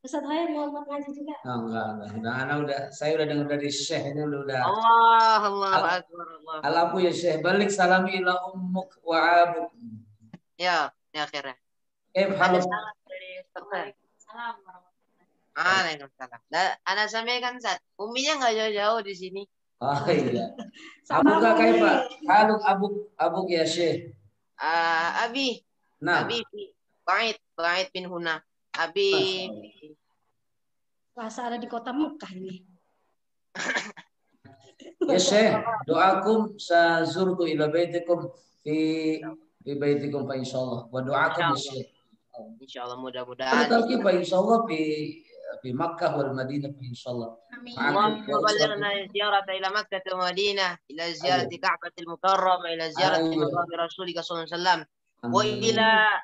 Ustadz Khair mau ngaji juga? Enggak. Saya udah dengar dari Syekh ini udah. Allah akbar. Alafu ya Syekh, balik salami ila ummuk wa abuk. Ya akhirnya. Halo. Waalaikumsalam. Anak sampaikan Ustaz, uminya nggak jauh-jauh di sini. Oh iya. Abuk kaifa? Halo abuk ya Syekh. Abi. Nah. Abi Bait bin Huna. Abi. Rasa ada di kota Mekah ini. Ya Syekh, doakum sazurtu ila baitikum fi baitikum fa insyaallah. Wa doakum ya Syekh. Insyaallah mudah-mudahan. Tapi fa insyaallah fi Makkah wal Madinah fa insyaallah. Allahumma ballighna ziyarata ila Makkah wa Madinah, ila ziyarati Ka'batil Mukarramah, ila ziyarati maqam Rasulika sallallahu alaihi wasallam. Wa ila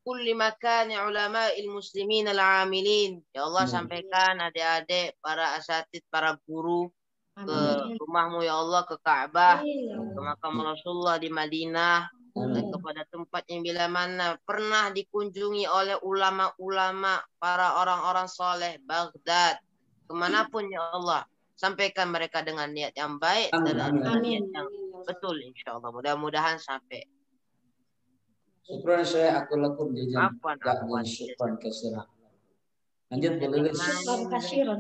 kulli makani ulama'il muslimin al-amilin. Ya Allah, sampaikan adik-adik, para asatid, para guru ke rumahmu ya Allah, ke Ka'bah, ke makam Rasulullah di Madinah, dan kepada tempat yang bila mana pernah dikunjungi oleh ulama-ulama, para orang-orang soleh, Baghdad, kemanapun ya Allah. Sampaikan mereka dengan niat yang baik dan dengan niat yang betul insyaallah. Mudah-mudahan sampai. Syukran saya aku lakukan jajan. Afwan. Syukran kasiran. Lanjut boleh.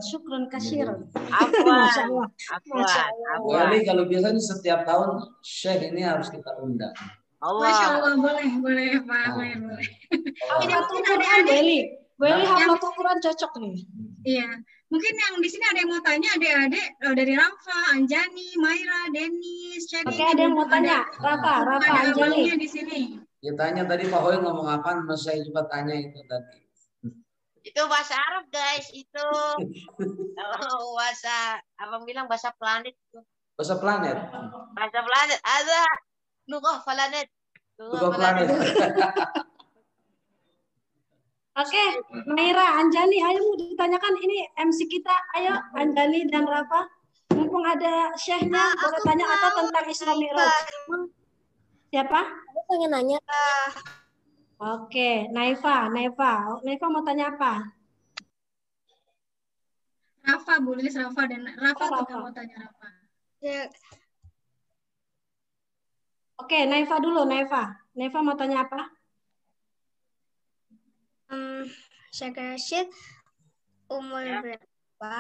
Syukron kasiron. Masya Allah. Bu Eli, kalau biasanya setiap tahun Syekh ini harus kita undang. Masya Allah, boleh Pak. Boleh. Haflatul Quran, Bu Eli. Bu Eli haflatul Quran cocok nih. Iya. Mungkin yang di sini ada yang mau tanya, adik-adik dari Rafa, Anjani, Maira, Denis, Cedi. Oke, ada yang mau tanya. Rafa, Anjani. Di sini. Ya tanya tadi Pak Hoi ngomong apa, mas saya juga tanya itu tadi. Itu bahasa Arab guys, itu bahasa, abang bilang bahasa planet itu. Bahasa planet. Bahasa planet ada lughah planet. Lughah planet. Oke, Maira, Anjani, ayo mau ditanyakan ini MC kita, ayo Anjani dan Rafa. Mumpung ada Syekhnya, boleh tanya atau tentang Isra Mi'raj. Siapa? Aku pengen nanya. Oke, Naifa mau tanya apa? Rafa, boleh Rafa dan Rafa juga mau tanya Rafa. Ya, Oke, Naifa dulu, Naifa mau tanya apa? Syekh Rashid umur berapa?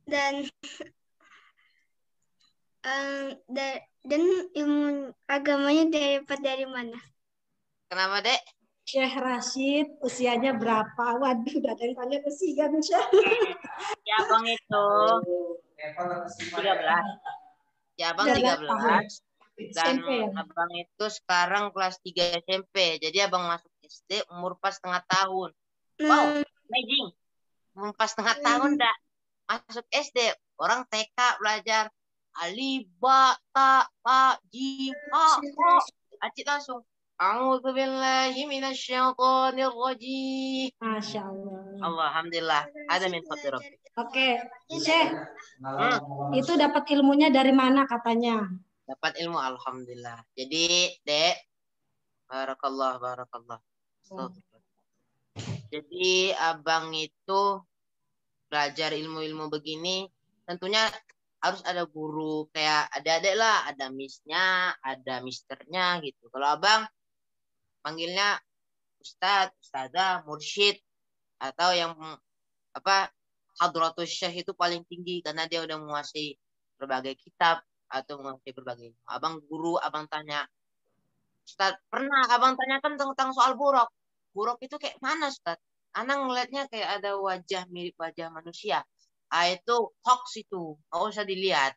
Dan ilmu agamanya dapat dari mana? Kenapa, Dek? Syekh Rashid usianya berapa? Waduh, udah ada yang tanya kesian, Syekh. Ya, Bang itu 13. Ya, Bang 13. Dan abang itu sekarang kelas 3 SMP. Jadi abang masuk SD umur pas setengah tahun. Wow, amazing. Umur pas setengah tahun dah masuk SD. Orang TK belajar alif, ba, ta, pa, jim, a, o. Acik langsung. A'udzubillahi minasyaitonir rajim. Masya Allah. Alhamdulillah. Ada min fadli. Oke, Syekh. Itu dapat ilmunya dari mana katanya? Dapat ilmu, alhamdulillah. Jadi, Dek, barakallah. Jadi, abang itu belajar ilmu-ilmu begini, tentunya harus ada guru, kayak adik-adik lah, ada misnya, ada misternya gitu. Kalau abang panggilnya ustadz, ustadzah, mursyid, atau yang hadratus syekh itu paling tinggi karena dia udah menguasai berbagai kitab atau menguasai berbagai. Abang guru, abang tanya, Ustaz, pernah abang tanyakan tentang soal buruk. Buruk itu kayak mana, Ustaz? Anak ngelihatnya kayak ada wajah mirip wajah manusia. Itu hoax itu, nggak usah dilihat.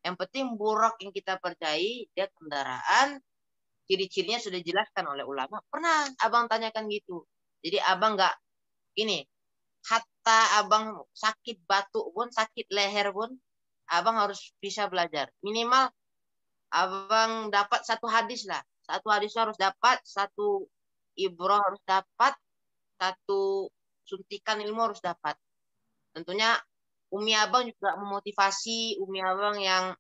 Yang penting buruk yang kita percayai, dia kendaraan, ciri-cirinya sudah dijelaskan oleh ulama. Pernah abang tanyakan gitu. Jadi abang nggak, ini, hatta abang sakit batuk pun, sakit leher pun, abang harus bisa belajar. Minimal abang dapat satu hadis lah. Satu hadis harus dapat, satu ibrah harus dapat, satu suntikan ilmu harus dapat. Tentunya Umi abang juga memotivasi Umi abang yang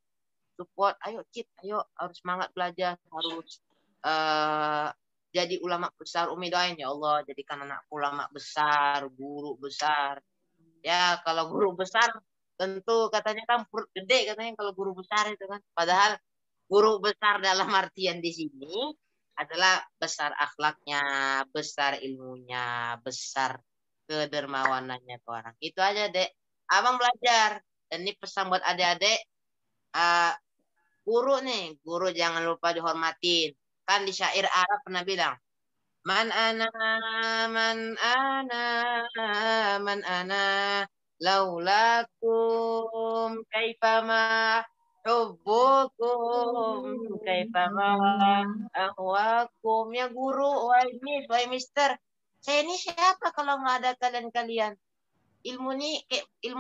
support. Ayo Cid, ayo harus semangat belajar, harus jadi ulama besar. Umi doain, ya Allah jadikan anak ulama besar, guru besar. Ya kalau guru besar tentu katanya kan perut gede katanya kalau guru besar itu kan. Padahal guru besar dalam artian di sini adalah besar akhlaknya, besar ilmunya, besar kedermawanannya ke orang. Itu aja, Dek. Abang belajar. Dan ini pesan buat adik-adik. Guru nih, guru jangan lupa dihormatin. Kan di syair Arab pernah bilang, Man ana, laulakum kaifama hubbukum kaifama ahwakum. Ya guru, wahai miss, wahai mister, saya ini siapa kalau nggak ada kalian? Ilmu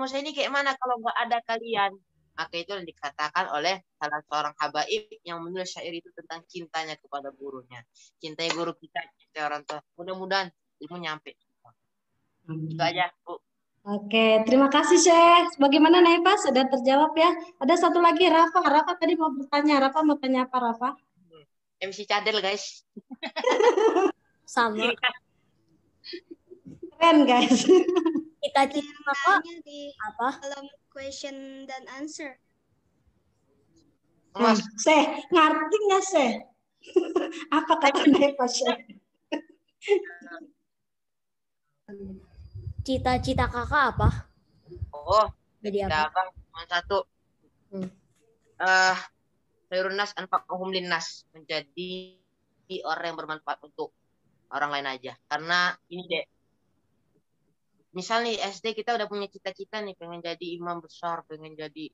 saya ini kayak mana kalau nggak ada kalian? Maka itu yang dikatakan oleh salah seorang habaib yang menulis syair itu tentang cintanya kepada gurunya. Cintai guru kita, cintai orang tua. Mudah-mudahan ilmu nyampe. Itu aja, Bu. Oke, terima kasih Syekh. Bagaimana Naifa? Sudah terjawab ya? Ada satu lagi Rafa. Rafa tadi mau bertanya. Rafa mau tanya apa Rafa? MC Cadel guys. Sama. Keren guys. Kita cita apa? Dalam question dan answer. Syekh, ngerti nggak Syekh? Apa kata Naifa Syekh? Cita-cita kakak apa? Oh, Jadi ada apa? abang cuma satu. Khairun nas anfa'uhum linnas, menjadi orang yang bermanfaat untuk orang lain aja. Karena ini deh, misal nih SD kita udah punya cita-cita nih, pengen jadi imam besar, pengen jadi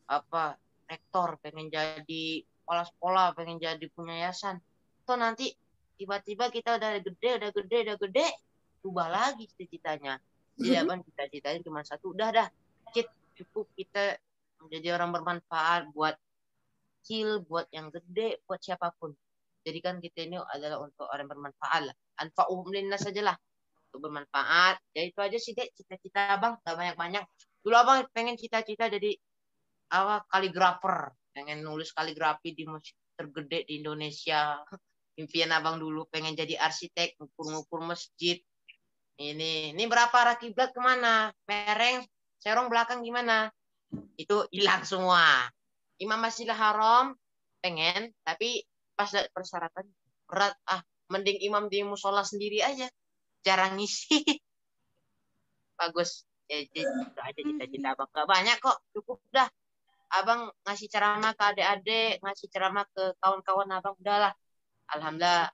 apa, rektor, pengen jadi kepala sekolah, pengen jadi punya yayasan. Tuh nanti tiba-tiba kita udah gede, ubah lagi cita-citanya. Jadi abang cita-citanya cuma satu, udah dah, cukup kita menjadi orang bermanfaat buat kecil, buat yang gede, buat siapapun. Jadi kan kita ini adalah untuk orang bermanfaat lah. Anfa'uhum linnas sajalah, untuk bermanfaat. Ya itu aja sih, Dek, cita-cita abang, gak banyak-banyak. Dulu abang pengen cita-cita jadi kaligrafer, pengen nulis kaligrafi di masjid tergede di Indonesia. Impian abang dulu pengen jadi arsitek, ngukur-ngukur masjid. Ini berapa arah kiblat kemana? Mereng, serong belakang gimana? Itu hilang semua. Imam Masjidil Haram pengen, tapi pas persyaratan berat. Mending imam di musola sendiri aja, jarang ngisi. Bagus. Itu aja cita-cita abang. Gak banyak kok, cukup dah. Abang ngasih ceramah ke adik-adik, ngasih ceramah ke kawan-kawan abang, udahlah. Alhamdulillah,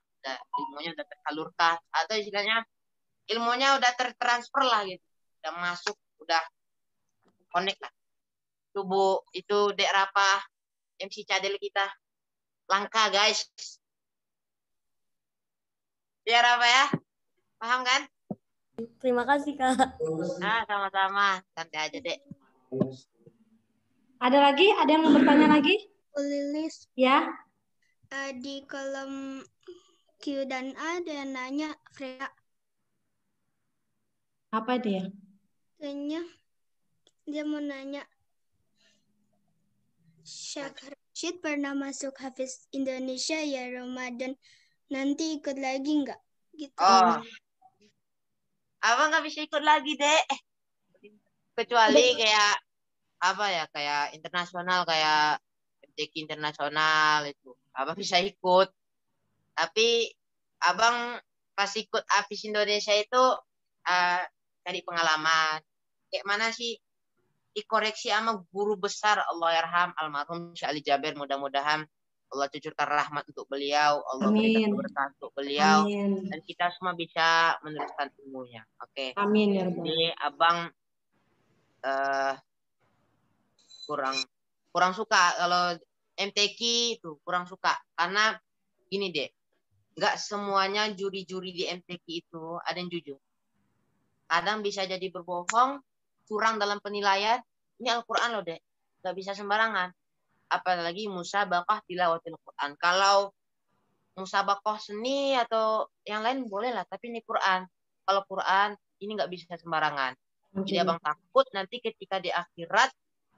ilmunya udah tersalurkan. Atau istilahnya ilmunya udah tertransfer lah gitu. Udah masuk, udah connect lah. Tubuh itu Dek Rapa, MC Cadel kita. Langka guys. Ya Rapa ya. Paham kan? Terima kasih Kak. Sama-sama. Santai aja Dek. Ada lagi? Ada yang mau bertanya lagi? Lilis, Ya. di kolom Q dan A ada yang nanya, Freya. Apa dia? Kayaknya dia mau nanya, Syekh Rashid pernah masuk Hafiz Indonesia ya Ramadan, nanti ikut lagi nggak? Gitu. Oh. Abang nggak bisa ikut lagi Dek. Kecuali kayak apa ya, kayak internasional, kayak MTQ internasional itu. Abang bisa ikut. Tapi abang pas ikut Hafiz Indonesia itu cari pengalaman. Kayak mana sih, dikoreksi sama guru besar Allahyarham almarhum Syekh Ali Jaber, mudah-mudahan Allah cucurkan rahmat untuk beliau, Allah berikan keberkahan untuk beliau. Amin. Dan kita semua bisa meneruskan ilmunya. Oke. Amin ya Rabbal. Jadi abang kurang suka kalau MTQ itu, kurang suka karena gini Dek, nggak semuanya juri-juri di MTQ itu ada yang jujur. Kadang bisa jadi berbohong, curang dalam penilaian. Ini Al-Quran loh Dek, nggak bisa sembarangan. Apalagi musabaqah tilawatil Quran. Kalau musabaqah seni atau yang lain boleh lah, tapi ini Quran. Kalau Quran ini nggak bisa sembarangan. Jadi abang takut nanti ketika di akhirat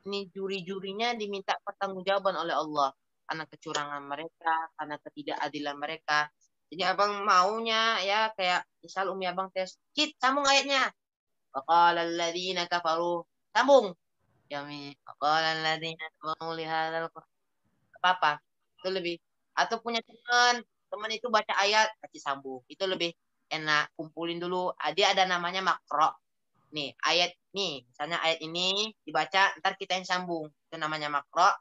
ini juri-jurinya diminta pertanggungjawaban oleh Allah karena kecurangan mereka, karena ketidakadilan mereka. Jadi abang maunya ya kayak misal Umi abang tes, Cid, sambung ayatnya. Waqala alladziina kafaru, sambung. Yami, waqala alladziina kafaru li hadzal Qur'an. Apa-apa. Itu lebih, atau punya teman itu baca ayat, kasih sambung. Itu lebih enak, kumpulin dulu. Dia ada namanya makro. Nih, ayat nih, misalnya ayat ini dibaca, ntar kita yang sambung. Itu namanya makro.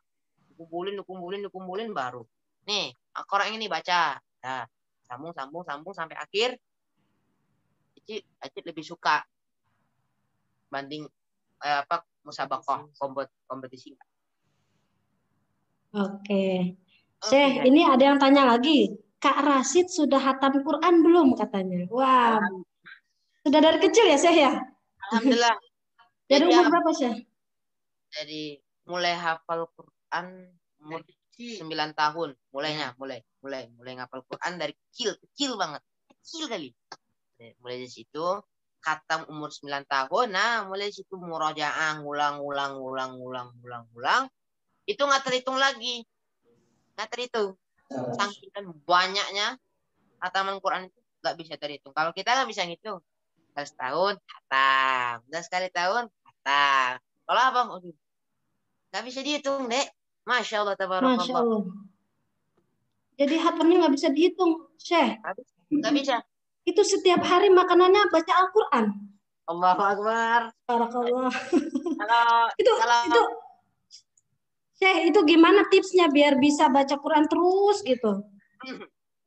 Dikumpulin baru. Nih, makro ini baca. Nah, sambung sampai akhir. Acit lebih suka banding musabaqah, kompetisi. Oke. Syekh, ini ada yang tanya lagi. Kak Rashid sudah hatam Quran belum katanya? Wah. Sudah dari kecil ya Syekh ya? Alhamdulillah. Dari umur berapa Syekh? Dari mulai hafal Quran umur 9 tahun. Mulai ngapal Quran dari kecil banget. Kecil kali. Mulai dari situ khatam umur 9 tahun. Nah, mulai dari situ murojaah, ngulang. Itu nggak terhitung lagi. Nggak terhitung. Saking banyaknya khataman Quran itu nggak bisa terhitung. Kalau kita nggak bisa ngitung. Setahun khatam, udah sekali tahun khatam. Kalau abang, nggak bisa dihitung Dek. Masya Allah, tabarakallah. Masya Allah. Jadi hatamnya nggak bisa dihitung, Syekh. Nggak bisa. Itu setiap hari makanannya baca Al-Quran. Allahu Akbar. Barakallah. Kalau Itu Syekh, itu gimana tipsnya biar bisa baca Quran terus gitu?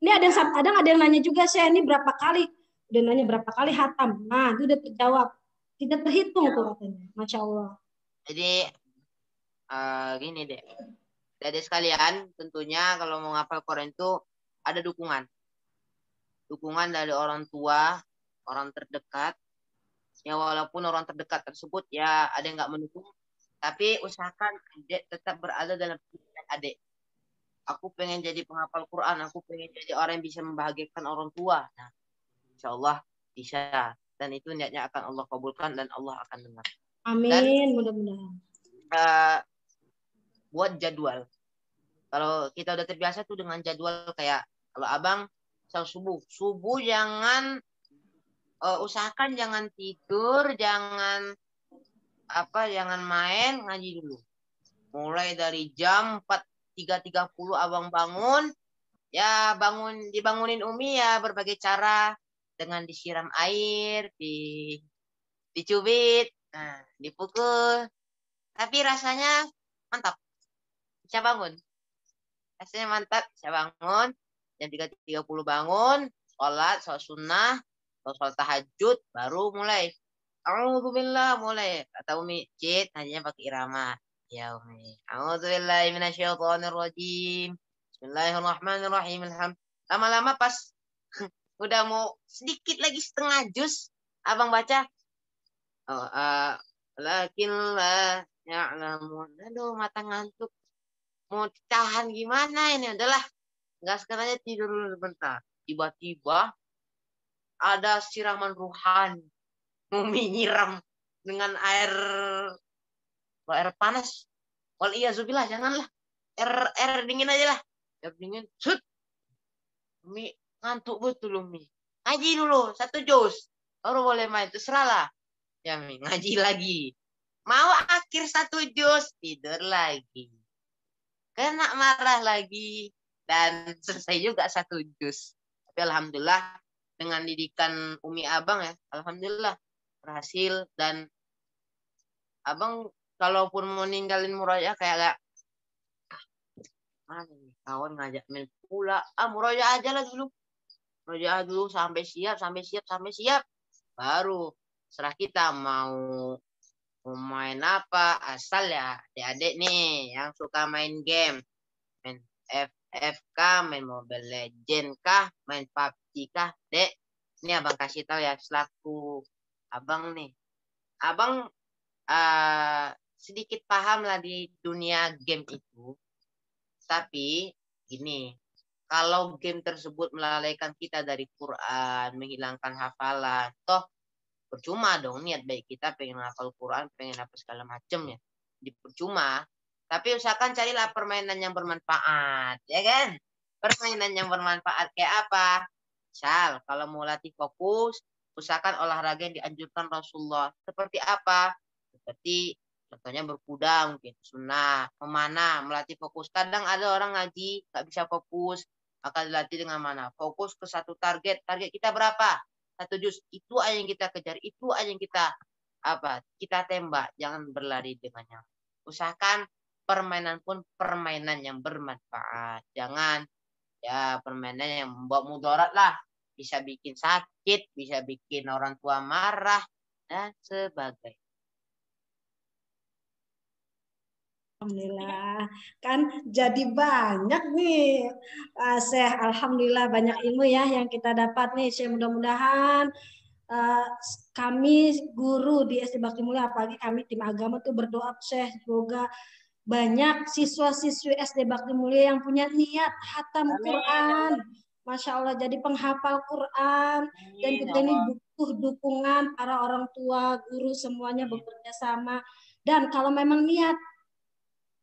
Ini ada yang nanya juga, Syekh, ini berapa kali? Udah nanya berapa kali hatam. Nah, itu udah terjawab. Tidak terhitung tuh katanya. Masya Allah. Jadi gini deh. Jadi sekalian, tentunya kalau mau ngapal Quran itu ada dukungan. Dukungan dari orang tua, orang terdekat. Ya walaupun orang terdekat tersebut ya ada yang nggak mendukung, tapi usahakan adik tetap berada dalam pikiran adik. Aku pengen jadi penghafal Quran, aku pengen jadi orang yang bisa membahagiakan orang tua. Nah, insya Allah bisa. Dan itu niatnya akan Allah kabulkan dan Allah akan dengar. Amin, mudah-mudahan. Buat jadwal. Kalau kita udah terbiasa tuh dengan jadwal kayak kalau abang subuh jangan usahakan jangan tidur, jangan main, ngaji dulu. Mulai dari jam 3.30 abang bangun, ya dibangunin Umi ya berbagai cara, dengan disiram air, dicubit, nah, dipukul. Tapi rasanya mantap. Bisa bangun. Rasanya mantap, bisa bangun. Jam 3.30 bangun, sholat sunnah, sholat tahajud, baru mulai. Alhamdulillah mulai. Kata Umi, Cid, hanya pakai irama. Ya Umi. Alhamdulillah minasyaitonirrajim. Bismillahirrahmanirrahim. Lama-lama pas udah mau sedikit lagi setengah juz, abang baca. Lakin la ya'lamun. Aduh, mata ngantuk. Mau tahan gimana ini? Adalah nggak sekarangnya tidur dulu sebentar. Tiba-tiba ada siraman ruhani. Umi nyiram dengan air panas. Wal iyazubillah, janganlah. Air dingin aja lah. Air dingin. Sut. Umi ngantuk betul Umi. Ngaji dulu 1 juz. Baru boleh main. Terserah lah. Ya Umi, ngaji lagi. Mau akhir 1 juz, tidur lagi. Kena marah lagi. Dan selesai juga 1 juz. Tapi alhamdulillah dengan didikan Umi abang ya, alhamdulillah berhasil. Dan abang kalaupun mau ninggalin murojaah kayak gak mana nih kawan ngajak main pula, murojaah aja lah dulu. Murojaah dulu sampai siap, baru serah kita mau main apa, asal ya adik-adik nih yang suka main game, main FF kah, main Mobile Legend kah, main PUBG kah, dek ini abang kasih tahu ya selaku abang nih. Abang sedikit paham lah di dunia game itu. Tapi gini, kalau game tersebut melalaikan kita dari Quran, menghilangkan hafalan, toh percuma dong niat baik kita pengen hafal Quran, pengen apa segala macem ya. Percuma. Tapi usahakan carilah permainan yang bermanfaat, ya kan? Permainan yang bermanfaat kayak apa? Misal, kalau mau latih fokus, usahakan olahraga yang dianjurkan Rasulullah. Seperti apa? Seperti contohnya berkuda mungkin, sunnah, memanah, melatih fokus. Kadang ada orang ngaji, nggak bisa fokus, maka dilatih dengan mana? Fokus ke satu target. Target kita berapa? 1 juz. Itu aja yang kita kejar, itu aja yang kita tembak. Jangan berlari dengannya. Usahakan permainan pun permainan yang bermanfaat. Jangan ya permainan yang membawa mudarat lah. Bisa bikin sakit, bisa bikin orang tua marah, dan sebagainya. Alhamdulillah, kan jadi banyak nih, Syekh. Alhamdulillah banyak ilmu ya yang kita dapat nih, Syekh. Mudah-mudahan kami guru di SD Bakti Mulia, apalagi kami tim agama tuh berdoa, Syekh, semoga banyak siswa-siswi SD Bakti Mulia yang punya niat hatam Quran. Masya Allah, jadi penghafal Quran. Dan kita ini butuh dukungan para orang tua, guru, semuanya bekerja sama. Dan kalau memang niat,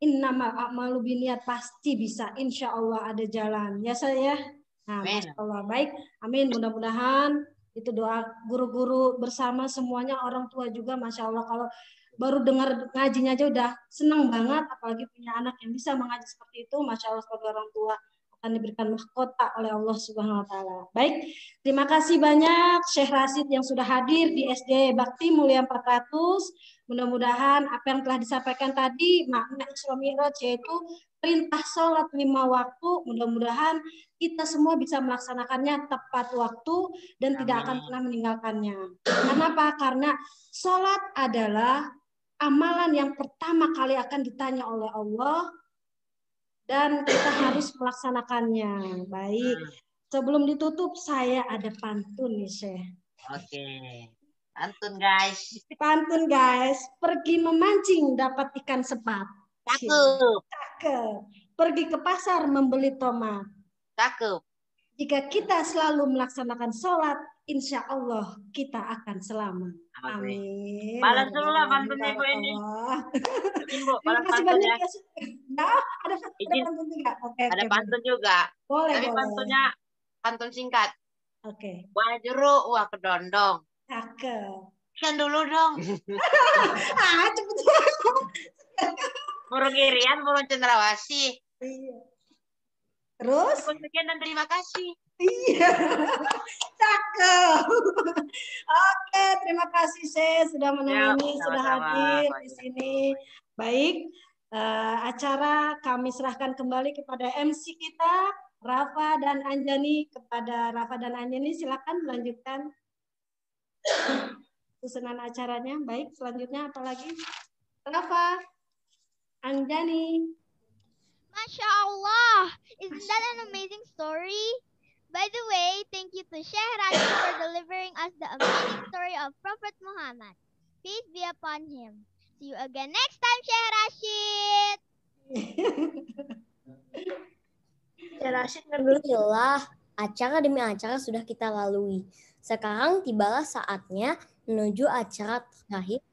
innamal a'malu binniat, pasti bisa. Insya Allah ada jalan. Ya saya. Nah, Masya Allah. Baik. Amin. Mudah-mudahan itu doa guru-guru bersama semuanya, orang tua juga. Masya Allah. Kalau baru dengar ngajinya aja udah senang banget. Apalagi punya anak yang bisa mengaji seperti itu. Masya Allah sebagai orang tua. akan diberikan mahkota oleh Allah Subhanahu wa taala. Baik, terima kasih banyak Syekh Rashid yang sudah hadir di SD Bakti Mulia 400. Mudah-mudahan apa yang telah disampaikan tadi makna Isra Mi'raj yaitu perintah sholat 5 waktu, mudah-mudahan kita semua bisa melaksanakannya tepat waktu dan tidak akan pernah meninggalkannya. Kenapa? Karena sholat adalah amalan yang pertama kali akan ditanya oleh Allah dan kita harus melaksanakannya. Baik, sebelum ditutup saya ada pantun nih Syekh. Oke, pantun guys. Pantun guys, pergi memancing dapat ikan sepat. Cakep. Cakep. Pergi ke pasar membeli tomat. Cakep. Jika kita selalu melaksanakan sholat, insya Allah kita akan selamat. Amin. Balas dulu lah pantunnya Bu ini. Bu, balas pantun ya. Nah, ada pantun juga. Oke, ada pantun juga. Boleh, tapi boleh. pantunnya pantun singkat. Oke. Wah jeruk, wah kedondong. Cakep. Kan dulu dong. Cepet. Burung irian, burung cendrawasih. Iya. Terus? Sekian dan terima kasih. Iya. Cakep. Oke, terima kasih Syekh sudah menemani, sudah hadir di sini. Baik, acara kami serahkan kembali kepada MC kita, Rafa dan Anjani. Kepada Rafa dan Anjani silakan melanjutkan susunan acaranya. Baik, selanjutnya apa lagi? Rafa, Anjani. Masya Allah, isn't that an amazing story? By the way, thank you to Sheikh Rashid for delivering us the amazing story of Prophet Muhammad. Peace be upon him. See you again next time, Sheikh Rashid. Sheikh Rashid, alhamdulillah, acara demi acara sudah kita lalui. Sekarang tibalah saatnya menuju acara terakhir,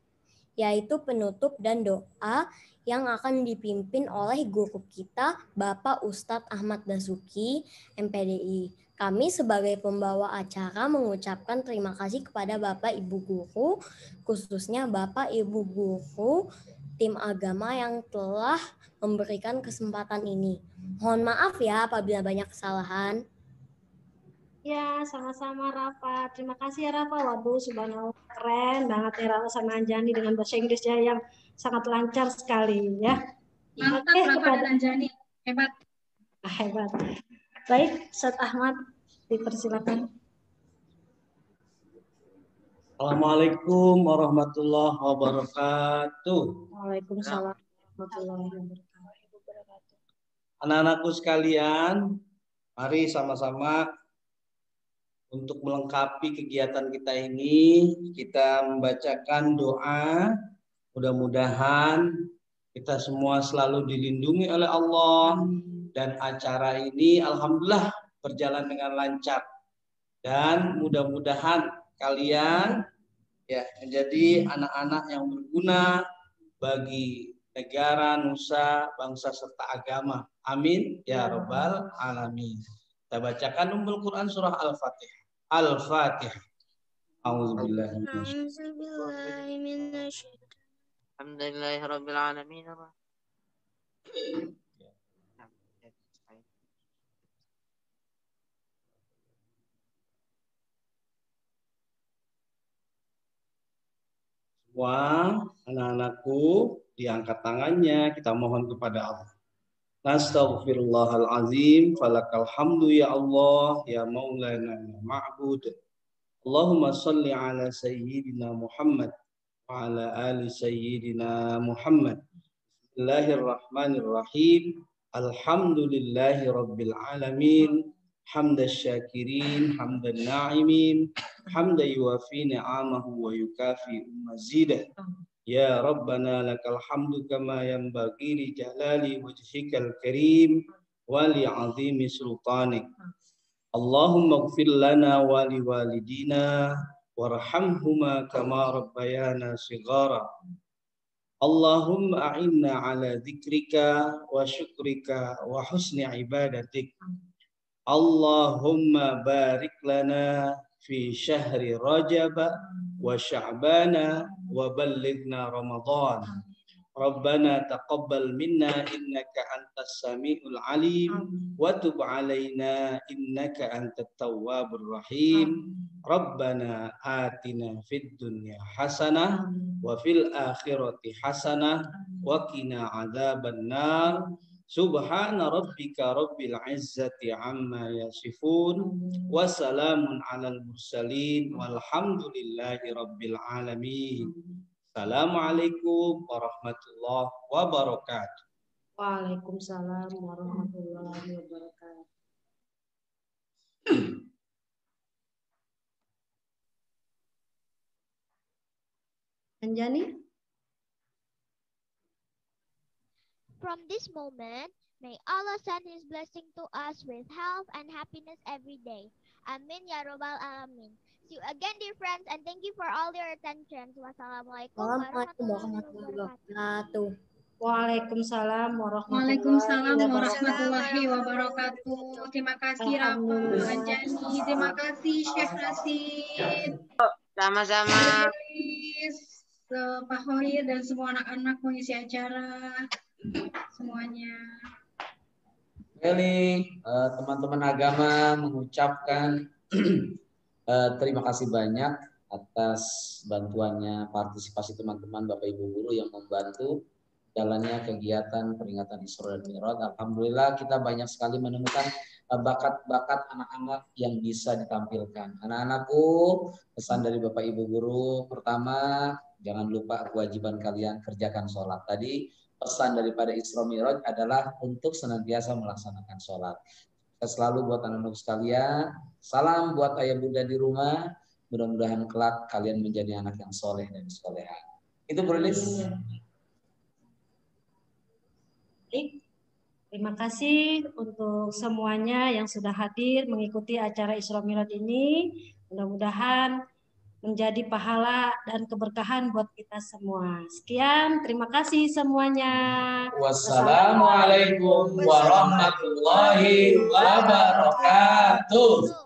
yaitu penutup dan doa yang akan dipimpin oleh guru kita, Bapak Ustadz Ahmad Dasuki, MPDI. Kami sebagai pembawa acara mengucapkan terima kasih kepada Bapak Ibu Guru, khususnya Bapak Ibu Guru tim agama yang telah memberikan kesempatan ini. Mohon maaf ya apabila banyak kesalahan. Ya, sama-sama Rafa. Terima kasih ya Rafa. Waduh, subhanallah, keren banget ya Rafa sama Anjani dengan bahasa Inggrisnya yang sangat lancar sekali ya. Mantap Rafa dan Anjani. Hebat. Hebat. Baik, Ustaz Ahmad, dipersilakan. Assalamualaikum warahmatullahi wabarakatuh. Waalaikumsalam warahmatullahi wabarakatuh. Anak-anakku sekalian, mari sama-sama untuk melengkapi kegiatan kita ini, kita membacakan doa. Mudah-mudahan kita semua selalu dilindungi oleh Allah dan acara ini alhamdulillah berjalan dengan lancar. Dan mudah-mudahan kalian ya menjadi anak-anak yang berguna bagi negara, nusa, bangsa serta agama. Amin ya rabbal alamin. Kita bacakan Ummul Quran surah Al-Fatihah. Al-Fatihah. A'udzubillahi minasyaitonir Alhamdulillahirabbil alamin. Semua anak-anakku diangkat tangannya, kita mohon kepada Allah. Nastaghfirullahalazim, falakal hamdu ya Allah, ya maulana ya ma'bud. Allahumma salli ala sayyidina Muhammad wa ala ali sayyidina Muhammad. Bismillahirrahmanirrahim. Alhamdulillahi rabbil alamin. Hamdan syakirin, hamdan na'imin, hamdan yuwafi ni'amahu wa yukafi mazidah. Ya Rabbana lakal hamdu kama yanbaghi li jalali wajhikal karim wa li 'azimi sultanik. Allahumma ighfir lana wa li walidina warhamhuma kama rabbayana shighara. Allahumma a'inna ala dzikrika wa syukrika wa husni ibadatik. Allahumma barik lana fi syahri Rajab wa Sya'bana wa ballighna Ramadan. Rabbana taqabbal minna innaka antas samiul alim wa tub alaina innaka antat tawwabur rahim. Rabbana atina fid dunya hasanah wa fil akhirati hasanah wa qina adzabannar. Subhana rabbika rabbil izzati amma yasifun wa salamun alal mursalin walhamdulillahi rabbil alamin. Assalamualaikum warahmatullahi wabarakatuh. Waalaikumsalam warahmatullahi wabarakatuh. Anjani? From this moment, may Allah send His blessing to us with health and happiness every day. Amin ya robbal alamin. See you again, dear friends, and thank you for all your attention. Wassalamualaikum warahmatullahi wabarakatuh. Waalaikumsalam warahmatullahi wabarakatuh. Terima kasih Rafa, Anjani, terima kasih Syekh Rashid. Sama-sama. Pak Hoir dan semua anak-anak pengisi acara semuanya. Teman-teman agama mengucapkan terima kasih banyak atas bantuannya, partisipasi teman-teman Bapak Ibu guru yang membantu jalannya kegiatan peringatan Isra dan Mi'raj. Alhamdulillah kita banyak sekali menemukan bakat-bakat anak-anak yang bisa ditampilkan. Anak-anakku, pesan dari Bapak Ibu guru, pertama, jangan lupa kewajiban kalian kerjakan sholat. Tadi pesan daripada Isra Mi'raj adalah untuk senantiasa melaksanakan sholat. Selalu buat anak-anak sekalian, salam buat ayah bunda di rumah, mudah-mudahan kelak kalian menjadi anak yang soleh dan soleha. Itu Bro Lis. Terima kasih untuk semuanya yang sudah hadir mengikuti acara Isra Mi'raj ini. Mudah-mudahan menjadi pahala dan keberkahan buat kita semua. Sekian, terima kasih semuanya. Wassalamualaikum warahmatullahi wabarakatuh.